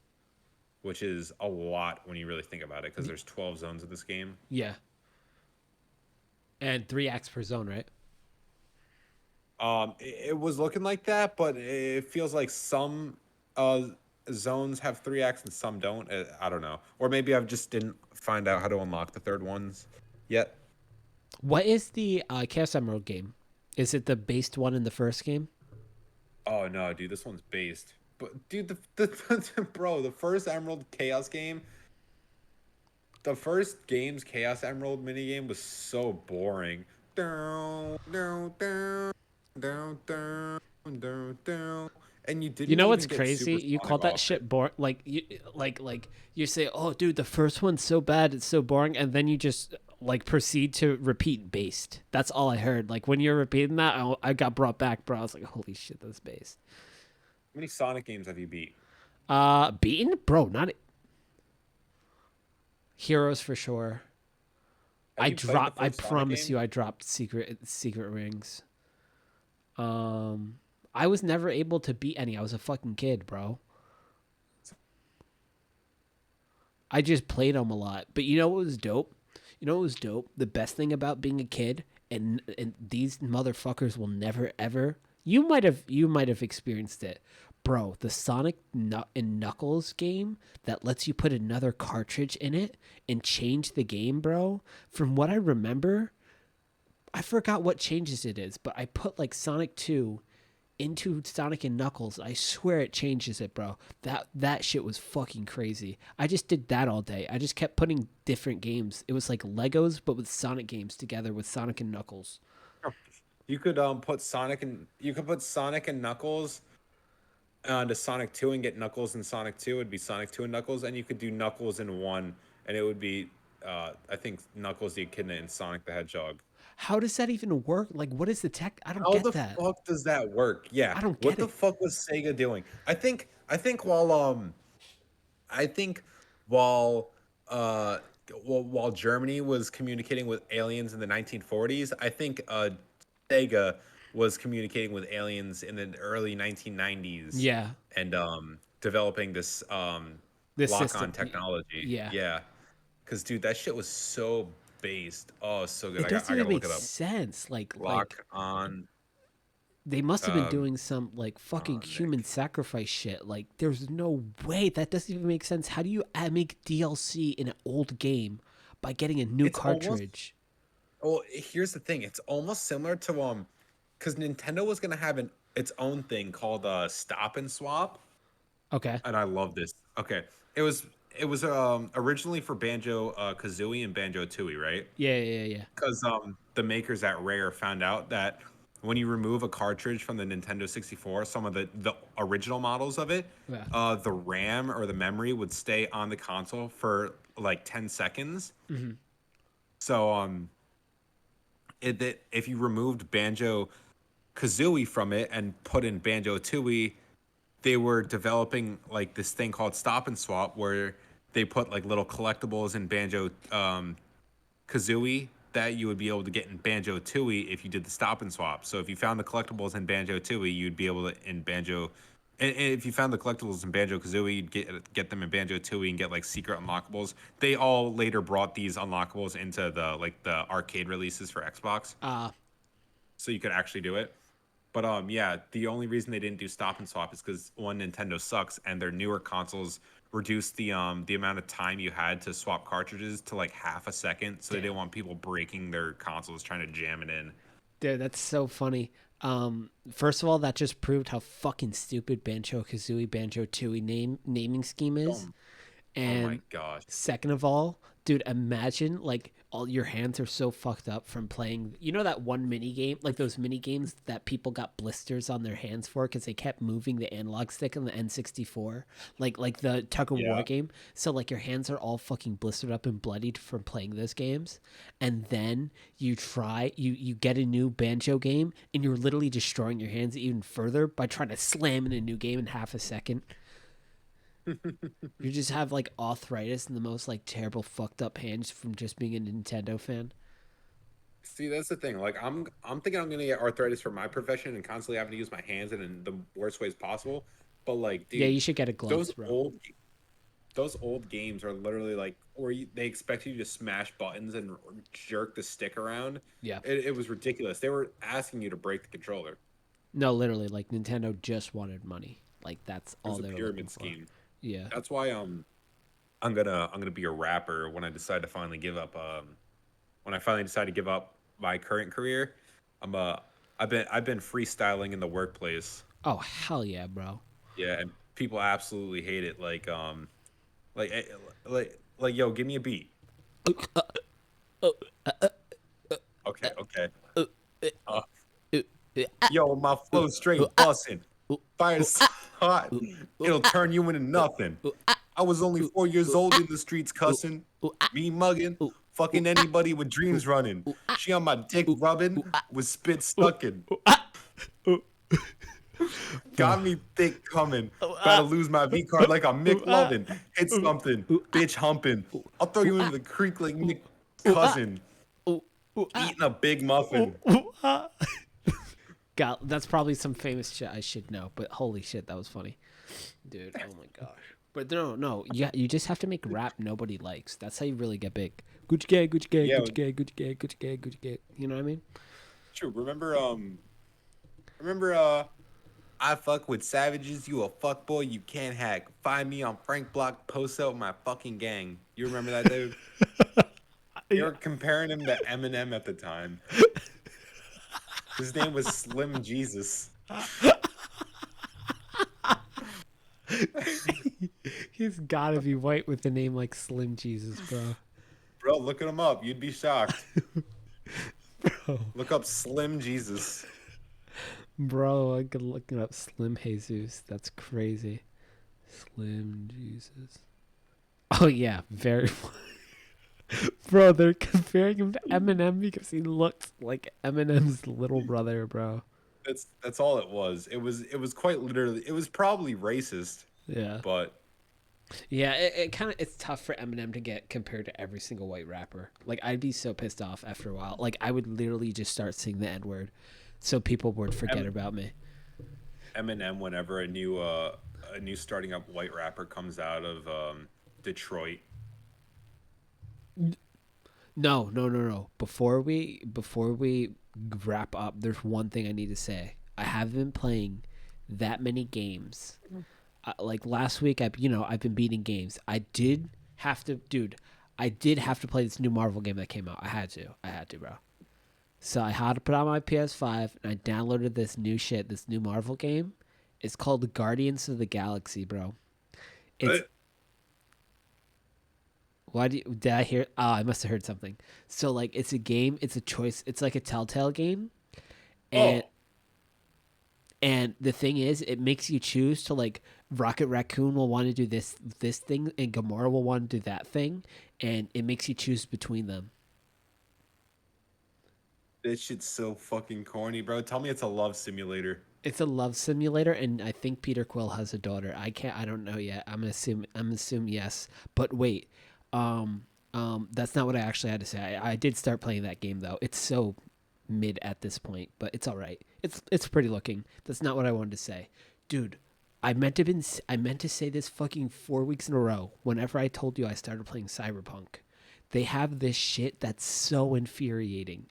Speaker 2: which is a lot when you really think about it, because there's 12 zones of this game.
Speaker 1: Yeah. And 3 acts per zone, right?
Speaker 2: It was looking like that, but it feels like some uh zones have 3 acts and some don't. I don't know, or maybe I just didn't find out how to unlock the third ones yet.
Speaker 1: What is the Chaos Emerald game? Is it the based one in the first game?
Speaker 2: Oh no, dude, this one's based. But dude, the bro, the first Emerald Chaos game, the first game's Chaos Emerald minigame was so boring. Down, down, down, down, down, down, down. And you
Speaker 1: You
Speaker 2: didn't
Speaker 1: know
Speaker 2: even
Speaker 1: what's
Speaker 2: get
Speaker 1: crazy? You call
Speaker 2: supersonic
Speaker 1: that
Speaker 2: off it.
Speaker 1: shit boring. Like you say, "Oh, dude, the first one's so bad, it's so boring," and then you just like proceed to repeat based. That's all I heard. Like when you're repeating that, I got brought back, bro. I was like, "Holy shit, that's based."
Speaker 2: How many Sonic games have you beat?
Speaker 1: Beaten, bro. Not Heroes for sure.
Speaker 2: Have
Speaker 1: I
Speaker 2: you played the
Speaker 1: dropped. I
Speaker 2: first Sonic
Speaker 1: promise
Speaker 2: game?
Speaker 1: you, I dropped secret rings. I was never able to beat any. I was a fucking kid, bro. I just played them a lot. But you know what was dope? You know what was dope? The best thing about being a kid, and these motherfuckers will never ever. You might have experienced it, bro. The Sonic and Knuckles game that lets you put another cartridge in it and change the game, bro. From what I remember, I forgot what changes it is, but I put like Sonic 2 into Sonic and Knuckles. I swear it changes it, bro. That shit was fucking crazy. I just did that all day. I just kept putting different games. It was like Legos, but with Sonic games together with Sonic and Knuckles.
Speaker 2: You could put Sonic and Knuckles onto Sonic 2 and get Knuckles in Sonic 2. It'd be Sonic 2 and Knuckles, and you could do Knuckles in one, and it would be I think Knuckles the Echidna and Sonic the Hedgehog.
Speaker 1: How does that even work? Like, what is the tech? I don't
Speaker 2: How
Speaker 1: get
Speaker 2: the
Speaker 1: that.
Speaker 2: fuck does that work? Yeah.
Speaker 1: I don't
Speaker 2: What
Speaker 1: get
Speaker 2: the
Speaker 1: it.
Speaker 2: fuck was Sega doing? I think while uh while Germany was communicating with aliens in the 1940s, I think Sega was communicating with aliens in the early 1990s
Speaker 1: Yeah,
Speaker 2: and developing this
Speaker 1: this
Speaker 2: lock-on
Speaker 1: system.
Speaker 2: technology.
Speaker 1: Yeah,
Speaker 2: Yeah. Cuz dude, that shit was so based. Oh, so good.
Speaker 1: it doesn't
Speaker 2: I got
Speaker 1: even
Speaker 2: to look
Speaker 1: make
Speaker 2: it up.
Speaker 1: sense. Like
Speaker 2: Lock on
Speaker 1: they must have been
Speaker 2: um
Speaker 1: doing some like fucking human
Speaker 2: Sonic.
Speaker 1: sacrifice shit. Like there's no way that doesn't even make sense. How do you make DLC in an old game by getting a new
Speaker 2: It's almost
Speaker 1: cartridge?
Speaker 2: Well, here's the thing. It's almost similar to because Nintendo was gonna have its own thing called Stop and Swap,
Speaker 1: Okay.
Speaker 2: and I love this. Okay, it was originally for Banjo Kazooie and Banjo Tooie, right?
Speaker 1: Yeah, yeah, yeah.
Speaker 2: Because the makers at Rare found out that when you remove a cartridge from the Nintendo 64, some of the original models of it,
Speaker 1: Yeah.
Speaker 2: the RAM or the memory would stay on the console for like 10 seconds.
Speaker 1: Hmm.
Speaker 2: So if you removed Banjo Kazooie from it and put in Banjo Tooie, they were developing like this thing called Stop and Swap, where they put like little collectibles in Banjo Kazooie that you would be able to get in Banjo Tooie if you did the Stop and Swap. So if you found the collectibles in Banjo Tooie, you'd be able to in Banjo. And if you found the collectibles in Banjo Kazooie, you'd get them in Banjo Tooie and get like secret unlockables. They all later brought these unlockables into the arcade releases for Xbox,
Speaker 1: Uh
Speaker 2: so you could actually do it. But yeah, the only reason they didn't do Stop and Swap is because one, Nintendo sucks, and their newer consoles reduce the amount of time you had to swap cartridges to like half a second, so they
Speaker 1: Damn.
Speaker 2: didn't want people breaking their consoles trying to jam it in.
Speaker 1: Dude, that's so funny. First of all, that just proved how fucking stupid Banjo Kazooie Banjo Tooie naming scheme is.
Speaker 2: Oh, oh my
Speaker 1: And
Speaker 2: gosh.
Speaker 1: second of all, dude, imagine like all your hands are so fucked up from playing. You know that one mini game, like those mini games that people got blisters on their hands for because they kept moving the analog stick on the N64, like the tug of war
Speaker 2: Yeah.
Speaker 1: game. So like your hands are all fucking blistered up and bloodied from playing those games, and then you get a new banjo game and you're literally destroying your hands even further by trying to slam in a new game in half a second. You just have like arthritis and the most like terrible fucked up hands from just being a Nintendo fan.
Speaker 2: See, that's the thing. Like, I'm thinking I'm gonna get arthritis for my profession and constantly having to use my hands in the worst ways possible. But like,
Speaker 1: Yeah,
Speaker 2: dude,
Speaker 1: you should get a gloves,
Speaker 2: those
Speaker 1: bro.
Speaker 2: those old games are literally like, they expect you to smash buttons and jerk the stick around.
Speaker 1: Yeah.
Speaker 2: It was ridiculous. They were asking you to break the controller.
Speaker 1: No, literally, like Nintendo just wanted money. Like that's
Speaker 2: It
Speaker 1: all
Speaker 2: was a
Speaker 1: they were looking
Speaker 2: pyramid
Speaker 1: for.
Speaker 2: scheme.
Speaker 1: Yeah.
Speaker 2: That's why I'm gonna be a rapper when I decide to finally give up when I finally decide to give up my current career. I'm I've been freestyling in the workplace.
Speaker 1: Oh hell yeah, bro.
Speaker 2: Yeah, and people absolutely hate it. Like eh, like yo, give me a beat. Okay, okay. Uh, yo, my flow straight bussin'. Fire's hot. It'll turn you into nothing. I was only 4 years old in the streets cussing, me mugging, fucking anybody with dreams running. She on my dick rubbing, with spit sucking. Got me thick coming. About to lose my V card like I'm Mick Lovin'. Hit something, bitch humping. I'll throw you into the creek like Nick cousin. Eating a big muffin.
Speaker 1: God, that's probably some famous shit I should know, but holy shit, that was funny, dude. Oh my gosh. But no, yeah, you just have to make rap nobody likes. That's how you really get big. Gucci gang, Gucci gang,
Speaker 2: Yeah.
Speaker 1: Gucci gang, Gucci gang, Gucci gang, Gucci gang. You know what I mean?
Speaker 2: True. Remember I fuck with savages, you a fuck boy, you can't hack. Find me on Frank Block, post out my fucking gang. You remember that dude? You're comparing him to Eminem at the time. His name was Slim Jesus.
Speaker 1: He's gotta be white with a name like Slim Jesus, bro.
Speaker 2: Bro, look him up. You'd be shocked.
Speaker 1: Bro,
Speaker 2: Look up Slim Jesus.
Speaker 1: bro, I could look it up. Slim Jesus. That's crazy. Slim Jesus. Oh yeah, very. Bro, they're comparing him to Eminem because he looks like Eminem's little brother, bro.
Speaker 2: That's all it was. It was quite literally, it was probably racist,
Speaker 1: Yeah.
Speaker 2: but
Speaker 1: Yeah, it kind of it's tough for Eminem to get compared to every single white rapper. Like I'd be so pissed off after a while. Like I would literally just start saying the N-word so people would forget
Speaker 2: Em-
Speaker 1: about me.
Speaker 2: Eminem, whenever a new starting up white rapper comes out of Detroit.
Speaker 1: No. Before we wrap up, there's one thing I need to say. I haven't been playing that many games. Like last week, I've been beating games. I did have to, dude. I did have to play this new Marvel game that came out. I had to, bro. So I had to put on my PS5 and I downloaded this new shit, this new Marvel game. It's called Guardians of the Galaxy, bro. It's
Speaker 2: What?
Speaker 1: did I hear? Oh, I must have heard something. So like, it's a game. It's a choice. It's like a Telltale game, and
Speaker 2: Oh,
Speaker 1: and the thing is, it makes you choose to like Rocket Raccoon will want to do this thing, and Gamora will want to do that thing, and it makes you choose between them.
Speaker 2: this shit's so fucking corny, bro. Tell me it's a love simulator.
Speaker 1: It's a love simulator, and I think Peter Quill has a daughter. I don't know yet. I'm gonna assume yes. But wait, that's not what I actually had to say. I did start playing that game though. It's so mid at this point, but it's all right. It's pretty looking. That's not what I wanted to say, dude. I meant to say this fucking 4 weeks in a row. Whenever I told you I started playing Cyberpunk, they have this shit that's so infuriating.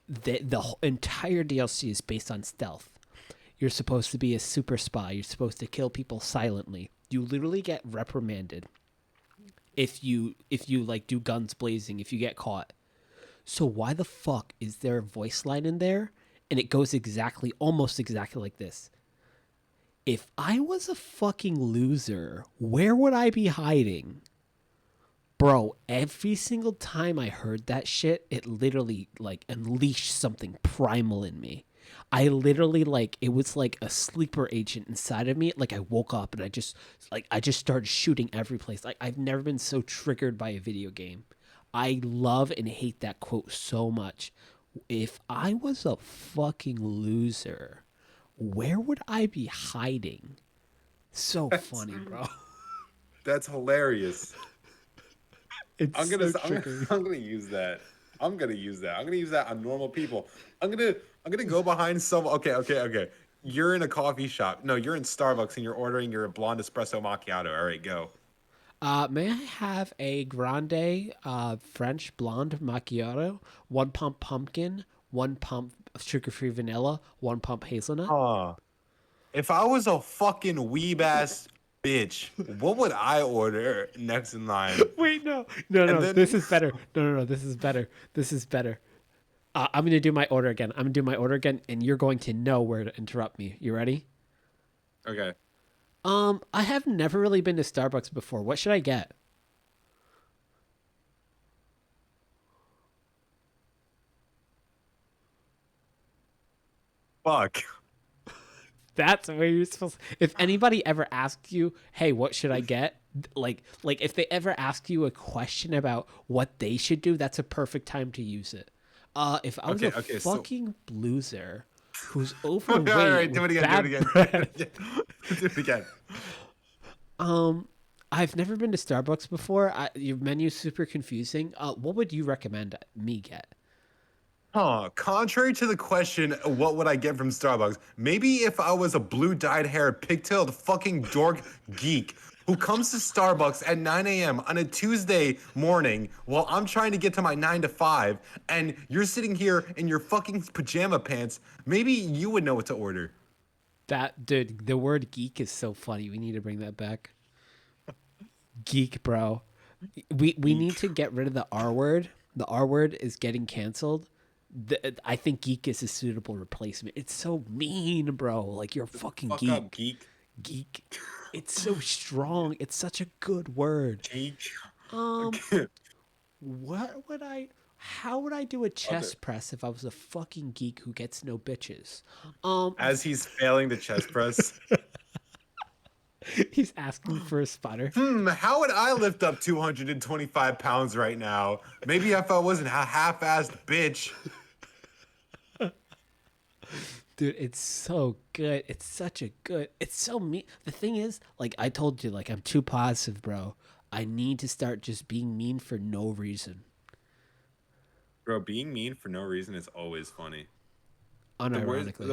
Speaker 1: The whole entire DLC is based on stealth. You're supposed to be a super spy. You're supposed to kill people silently. You literally get reprimanded if you like do guns blazing if you get caught. So why the fuck is there a voice line in there? And it goes exactly, almost exactly like this. If I was a fucking loser, where would I be hiding? Bro, every single time I heard that shit, it literally like unleashed something primal in me. I literally like it was like a sleeper agent inside of me. Like I woke up and I just started shooting every place. Like I've never been so triggered by a video game. I love and hate that quote so much. If I was a fucking loser, where would I be hiding? So
Speaker 2: That's
Speaker 1: funny, bro.
Speaker 2: that's hilarious.
Speaker 1: It's
Speaker 2: I'm gonna
Speaker 1: so
Speaker 2: s- I'm, gonna-
Speaker 1: triggering.
Speaker 2: I'm gonna use that. I'm gonna use that. I'm gonna use that on normal people. I'm gonna go behind some. Okay. You're in a coffee shop. No, you're in Starbucks and you're ordering your blonde espresso macchiato. All right, go.
Speaker 1: May I have a grande French blonde macchiato, one pump pumpkin, one pump sugar-free vanilla, one pump hazelnut?
Speaker 2: Huh. If I was a fucking weeb ass bitch, what would I order next in line?
Speaker 1: Wait, no, no,
Speaker 2: And
Speaker 1: no.
Speaker 2: then,
Speaker 1: This is better. No, no, no. This is better. This is better. I'm gonna do my order again. I'm gonna do my order again, and you're going to know where to interrupt me. You ready?
Speaker 2: okay,
Speaker 1: I have never really been to Starbucks before. What should I get?
Speaker 2: fuck.
Speaker 1: That's where you're supposed. If anybody ever asks you, "Hey, what should I get?" Like if they ever ask you a question about what they should do, that's a perfect time to use it. If I was a
Speaker 2: Okay, so
Speaker 1: fucking loser who's
Speaker 2: all
Speaker 1: overweight
Speaker 2: right, do
Speaker 1: with
Speaker 2: it again, do it
Speaker 1: bad
Speaker 2: again,
Speaker 1: breath,
Speaker 2: do it again.
Speaker 1: I've never been to Starbucks before. Your menu's super confusing. What would you recommend me get?
Speaker 2: Huh. Contrary to the question, what would I get from Starbucks? Maybe if I was a blue dyed hair, pigtailed fucking dork geek who comes to Starbucks at 9 a.m. on a Tuesday morning while I'm trying to get to my 9 to 5, and you're sitting here in your fucking pajama pants, maybe you would know what to order.
Speaker 1: That dude, the word geek is so funny. We need to bring that back. Geek, bro. We need
Speaker 2: Geek.
Speaker 1: to get rid of the R word. The R word is getting canceled. I think geek is a suitable replacement. It's so mean, bro. Like you're a fucking
Speaker 2: Fuck up,
Speaker 1: geek.
Speaker 2: geek.
Speaker 1: Geek. It's so strong. It's such a good word.
Speaker 2: Geek.
Speaker 1: Um,
Speaker 2: Okay.
Speaker 1: what would I? How would I do a
Speaker 2: Okay.
Speaker 1: chest press if I was a fucking geek who gets no bitches? Um,
Speaker 2: As he's failing the chest press.
Speaker 1: he's asking for a spotter.
Speaker 2: How would I lift up 225 pounds right now? Maybe if I wasn't a half-assed bitch.
Speaker 1: Dude, it's so good. It's such a good. It's so mean. The thing is, like I told you, like I'm too positive, bro. I need to start just being mean for no reason,
Speaker 2: Bro, being mean for no reason is always funny. The worst,
Speaker 1: unironically.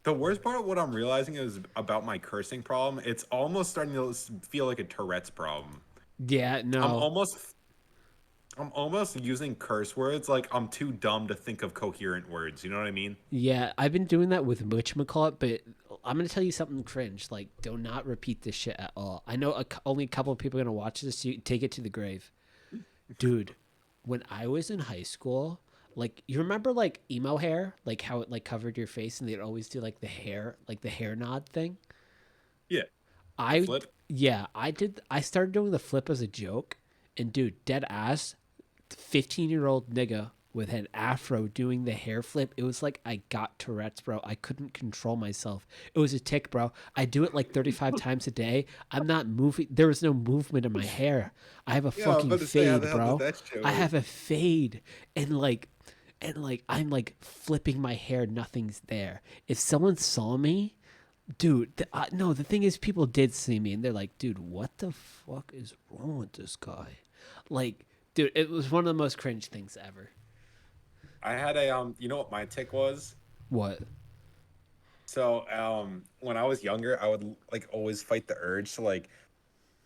Speaker 2: the worst part of what I'm realizing is about my cursing problem. It's almost starting to feel like a Tourette's problem.
Speaker 1: Yeah,
Speaker 2: I'm
Speaker 1: no.
Speaker 2: almost, I'm almost using curse words like I'm too dumb to think of coherent words. You know what I mean?
Speaker 1: Yeah, I've been doing that with whatchamacallit, but I'm gonna tell you something cringe. Like, do not repeat this shit at all. I know only a couple of people are gonna watch this. You take it to the grave, dude. When I was in high school, like you remember like emo hair, like how it like covered your face, and they'd always do like the hair nod thing.
Speaker 2: Yeah. The
Speaker 1: I
Speaker 2: flip.
Speaker 1: yeah, I did. I started doing the flip as a joke, and dude, dead ass, 15-year-old nigga with an afro doing the hair flip. It was like I got Tourette's, bro. I couldn't control myself. It was a tick, bro. I do it like 35 times a day. I'm not moving. There was no movement in my hair. I have a
Speaker 2: Yeah, I was
Speaker 1: fucking
Speaker 2: about to say, how the
Speaker 1: fade,
Speaker 2: hell did
Speaker 1: bro.
Speaker 2: that show?
Speaker 1: I have a fade, and like I'm like flipping my hair. Nothing's there. If someone saw me, dude, no, the thing is, people did see me and they're like, dude, what the fuck is wrong with this guy? Like, dude, it was one of the most cringe things ever.
Speaker 2: I had a You know what my tick was?
Speaker 1: What?
Speaker 2: So when I was younger, I would like always fight the urge to like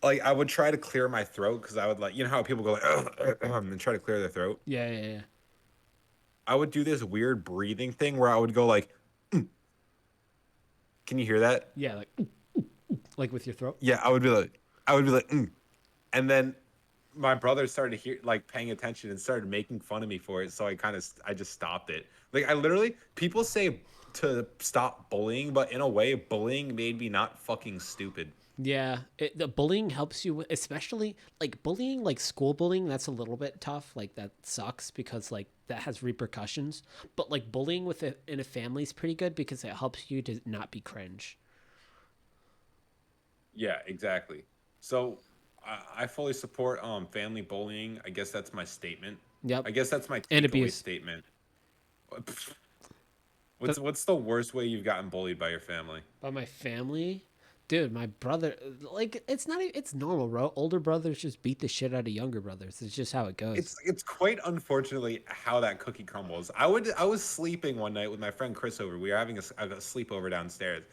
Speaker 2: I would try to clear my throat because I would like, you know how people go like and try to clear their throat.
Speaker 1: Yeah, yeah, yeah.
Speaker 2: I would do this weird breathing thing where I would go like, can you hear that?
Speaker 1: Yeah, like, Like with your throat?
Speaker 2: Yeah, I would be like, mm. And then my brother started paying attention and started making fun of me for it. So I just stopped it. Like I literally, people say to stop bullying, but in a way, bullying made me not fucking stupid.
Speaker 1: Yeah, the bullying helps you, especially like bullying, like school bullying. That's a little bit tough. Like that sucks because like that has repercussions. But like bullying in a family is pretty good because it helps you to not be cringe.
Speaker 2: Yeah, exactly. So I fully support family bullying. I guess that's my statement.
Speaker 1: Yep,
Speaker 2: I guess that's my
Speaker 1: and
Speaker 2: takeaway
Speaker 1: abuse.
Speaker 2: statement.
Speaker 1: But
Speaker 2: What's the worst way you've gotten bullied by your family?
Speaker 1: by my family, dude, my brother, like it's not, it's normal, bro. Older brothers just beat the shit out of younger brothers. It's just how it goes.
Speaker 2: It's quite unfortunately how that cookie crumbles. I was sleeping one night with my friend Chris over. We were having a sleepover downstairs,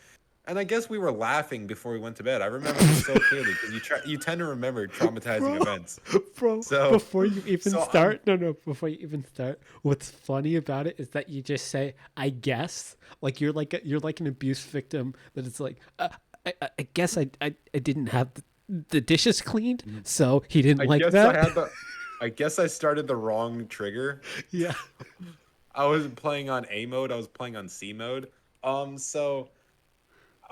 Speaker 2: and I guess we were laughing before we went to bed. I remember this so clearly because you tend to remember traumatizing
Speaker 1: Bro,
Speaker 2: events.
Speaker 1: bro,
Speaker 2: So
Speaker 1: before you even
Speaker 2: so I'm
Speaker 1: start, no, before you even start, what's funny about it is that you just say, "I guess," like you're like an abuse victim. That it's like, I guess I didn't have the dishes cleaned, so he didn't
Speaker 2: I
Speaker 1: like
Speaker 2: guess I
Speaker 1: that.
Speaker 2: had the I guess I started the wrong trigger.
Speaker 1: Yeah,
Speaker 2: I wasn't playing on A mode. I was playing on C mode. So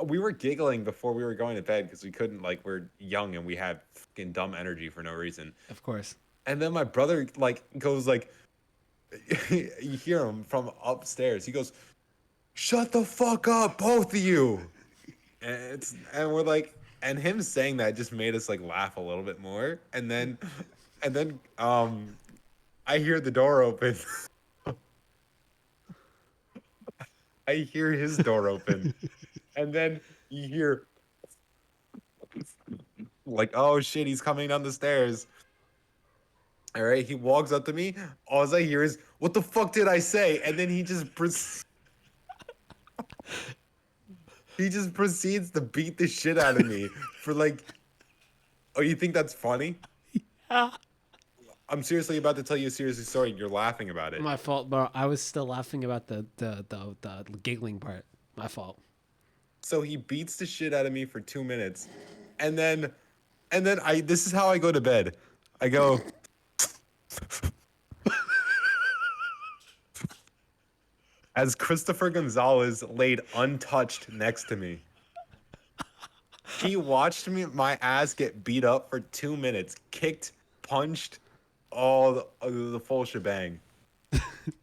Speaker 2: we were giggling before we were going to bed because we couldn't we're young and we had fucking dumb energy for no reason.
Speaker 1: of course.
Speaker 2: And then my brother goes you hear him from upstairs. He goes, "Shut the fuck up, both of you." And we're like, and him saying that just made us laugh a little bit more. And then I hear the door open. I hear his door open. And then you hear oh shit, he's coming down the stairs. All right, he walks up to me. All I hear is, "What the fuck did I say?" And then he just proceeds to beat the shit out of me for oh, you think that's funny?
Speaker 1: Ah,
Speaker 2: I'm seriously about to tell you a serious story and you're laughing about it.
Speaker 1: my fault, bro. I was still laughing about the giggling part. My fault.
Speaker 2: So he beats the shit out of me for 2 minutes. And then I this is how I go to bed. I go as Christopher Gonzalez laid untouched next to me. He watched my ass get beat up for 2 minutes, kicked, punched, all the full shebang.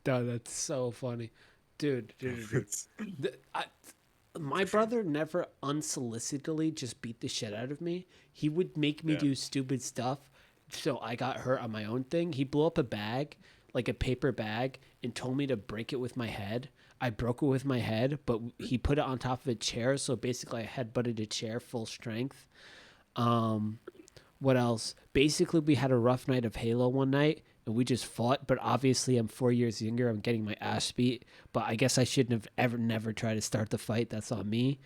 Speaker 1: Dude, that's so funny, dude. My brother never unsolicitedly just beat the shit out of me. He would make me
Speaker 2: Yeah.
Speaker 1: do stupid stuff, so I got hurt on my own thing. He blew up a bag, like a paper bag, and told me to break it with my head. I broke it with my head, but he put it on top of a chair, so basically I headbutted a chair full strength. Um, what else? Basically, we had a rough night of Halo one night, and we just fought. But obviously, I'm 4 years younger. I'm getting my ass beat. But I guess I shouldn't have ever, never tried to start the fight. That's on me.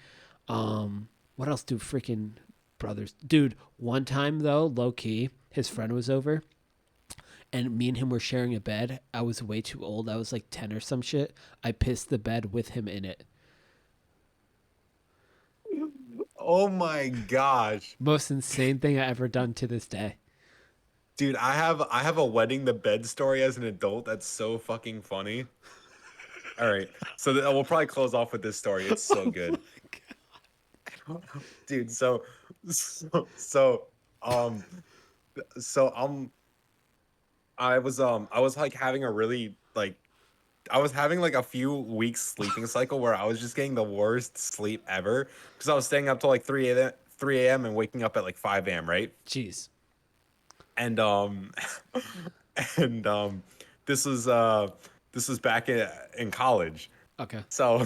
Speaker 1: What else do freaking brothers? Dude, one time though, low key, his friend was over, and me and him were sharing a bed. I was way too old. I was like 10 or some shit. I pissed the bed with him in it.
Speaker 2: Oh my gosh.
Speaker 1: Most insane thing I ever done to this day.
Speaker 2: Dude, I have a wedding the bed story as an adult that's so fucking funny. All right. So we'll probably close off with this story. It's so good. Dude, so so um so I was having a really I was having a few weeks sleeping cycle where I was just getting the worst sleep ever because I was staying up till 3 a.m. and waking up at 5 a.m., right?
Speaker 1: Jeez.
Speaker 2: And and this was back in college.
Speaker 1: Okay.
Speaker 2: So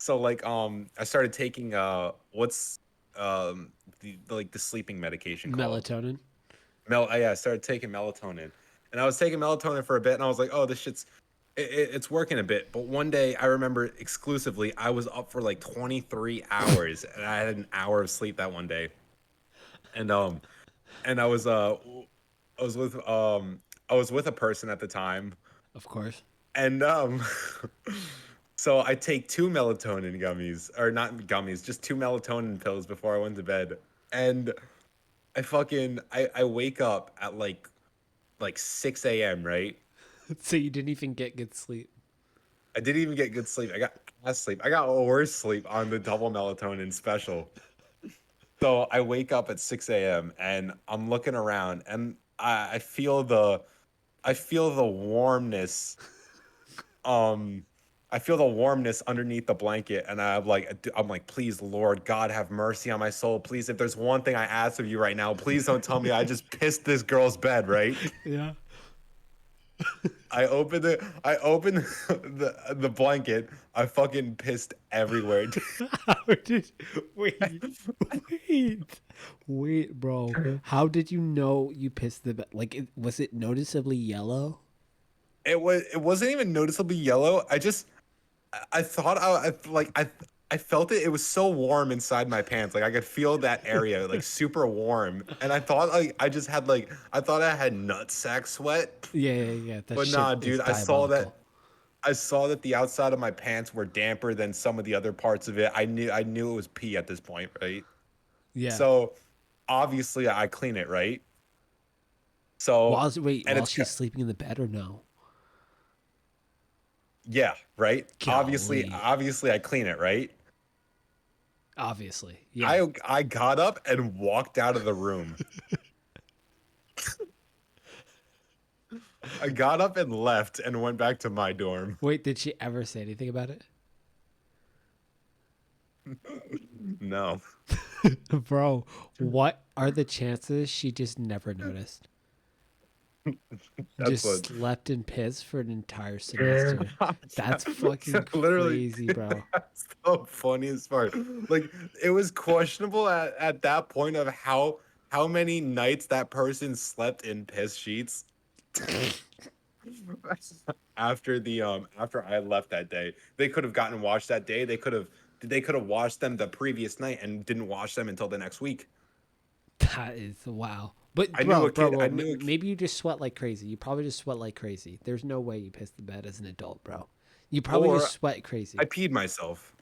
Speaker 2: I started taking what's the sleeping medication called?
Speaker 1: Melatonin.
Speaker 2: Yeah, I started taking melatonin. And I was taking melatonin for a bit and I was like, "Oh, this shit's it's working a bit." But one day I remember exclusively I was up for 23 hours and I had an hour of sleep that one day. And and I was with a person at the time.
Speaker 1: Of course.
Speaker 2: And So I take two melatonin gummies, or not gummies, just two melatonin pills before I went to bed. And I wake up at like 6 a.m., right?
Speaker 1: So you didn't even get good sleep.
Speaker 2: I didn't even get good sleep. I got ass sleep. I got worse sleep on the double melatonin special. So I wake up at 6 a.m. and I'm looking around and I feel the warmness. Um I feel the warmness underneath the blanket, and I'm like, please, Lord God, have mercy on my soul. Please, if there's one thing I ask of you right now, please don't tell me I just pissed this girl's bed, right?
Speaker 1: Yeah.
Speaker 2: I opened the blanket. I fucking pissed everywhere.
Speaker 1: How did wait wait wait, bro? How did you know you pissed the bed? Like, was it noticeably yellow?
Speaker 2: It wasn't even noticeably yellow. I thought I felt it. It was so warm inside my pants. Like I could feel that area like super warm. And I thought I thought I had nutsack sweat.
Speaker 1: Yeah, yeah, yeah. That
Speaker 2: But
Speaker 1: shit
Speaker 2: nah,
Speaker 1: is
Speaker 2: dude,
Speaker 1: diabolical.
Speaker 2: I saw that the outside of my pants were damper than some of the other parts of it. I knew it was pee at this point, right?
Speaker 1: Yeah.
Speaker 2: So obviously I clean it, right? So and
Speaker 1: While
Speaker 2: it's
Speaker 1: she's sleeping in the bed or no?
Speaker 2: yeah, right?
Speaker 1: Golly.
Speaker 2: Obviously I clean it, right?
Speaker 1: Obviously. Yeah.
Speaker 2: I got up and walked out of the room. I got up and left and went back to my dorm.
Speaker 1: Wait, did she ever say anything about it?
Speaker 2: No,
Speaker 1: Bro, what are the chances she just never noticed?
Speaker 2: that's
Speaker 1: Just
Speaker 2: what.
Speaker 1: slept in piss for an entire semester. That's fucking
Speaker 2: Literally,
Speaker 1: crazy, bro.
Speaker 2: that's the funniest part. Like it was questionable at that point of how many nights that person slept in piss sheets after I left that day. They could have gotten washed that day. They could have washed them the previous night and didn't wash them until the next week.
Speaker 1: That is wow. But
Speaker 2: I knew a kid. I knew a kid.
Speaker 1: maybe you just sweat like crazy. You probably just sweat like crazy. There's no way you pissed the bed as an adult, bro. You probably
Speaker 2: Or
Speaker 1: just sweat crazy.
Speaker 2: I peed myself.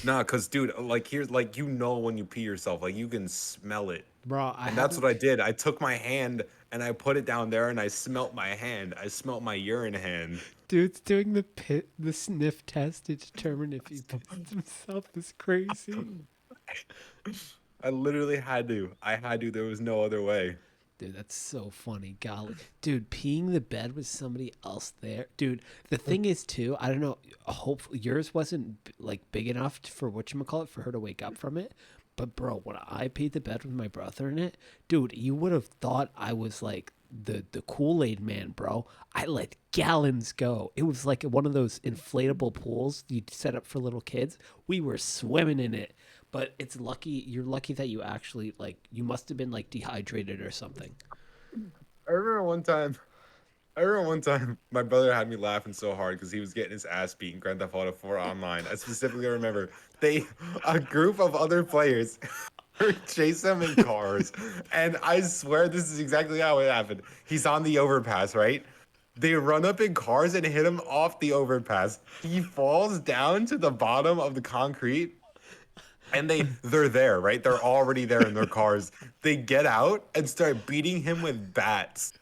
Speaker 2: Nah, cause dude, like here's like when you pee yourself, like you can smell it.
Speaker 1: Bro, I
Speaker 2: And that's
Speaker 1: haven't
Speaker 2: what I did. I took my hand and I put it down there and I smelt my hand. I smelt my urine hand.
Speaker 1: dude's doing the sniff test to determine if he pissed himself is crazy.
Speaker 2: I literally had to. I had to. There was no other way.
Speaker 1: Dude, that's so funny. Golly. Dude, peeing the bed with somebody else there. Dude, the thing is, too, I don't know. Hopefully, yours wasn't like big enough for whatchamacallit for her to wake up from it. But, bro, when I peed the bed with my brother in it, dude, you would have thought I was like the Kool-Aid man, bro. I let gallons go. It was like one of those inflatable pools you set up for little kids. We were swimming in it. But you're lucky that you actually like you must have been like dehydrated or something.
Speaker 2: I remember one time. I remember one time my brother had me laughing so hard because he was getting his ass beat in Grand Theft Auto 4 online. I specifically remember a group of other players chase him in cars, and I swear this is exactly how it happened. He's on the overpass, right? They run up in cars and hit him off the overpass. He falls down to the bottom of the concrete. And they're there, right? They're already there in their cars. They get out and start beating him with bats.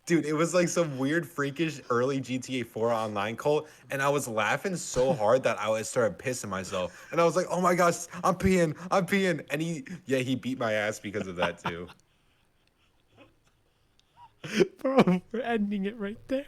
Speaker 2: Dude, it was like some weird, freakish early GTA 4 online cult, and I was laughing so hard that I started pissing myself. And I was like, "Oh my gosh, I'm peeing!" And he beat my ass because of that too.
Speaker 1: Bro, we're ending it right there.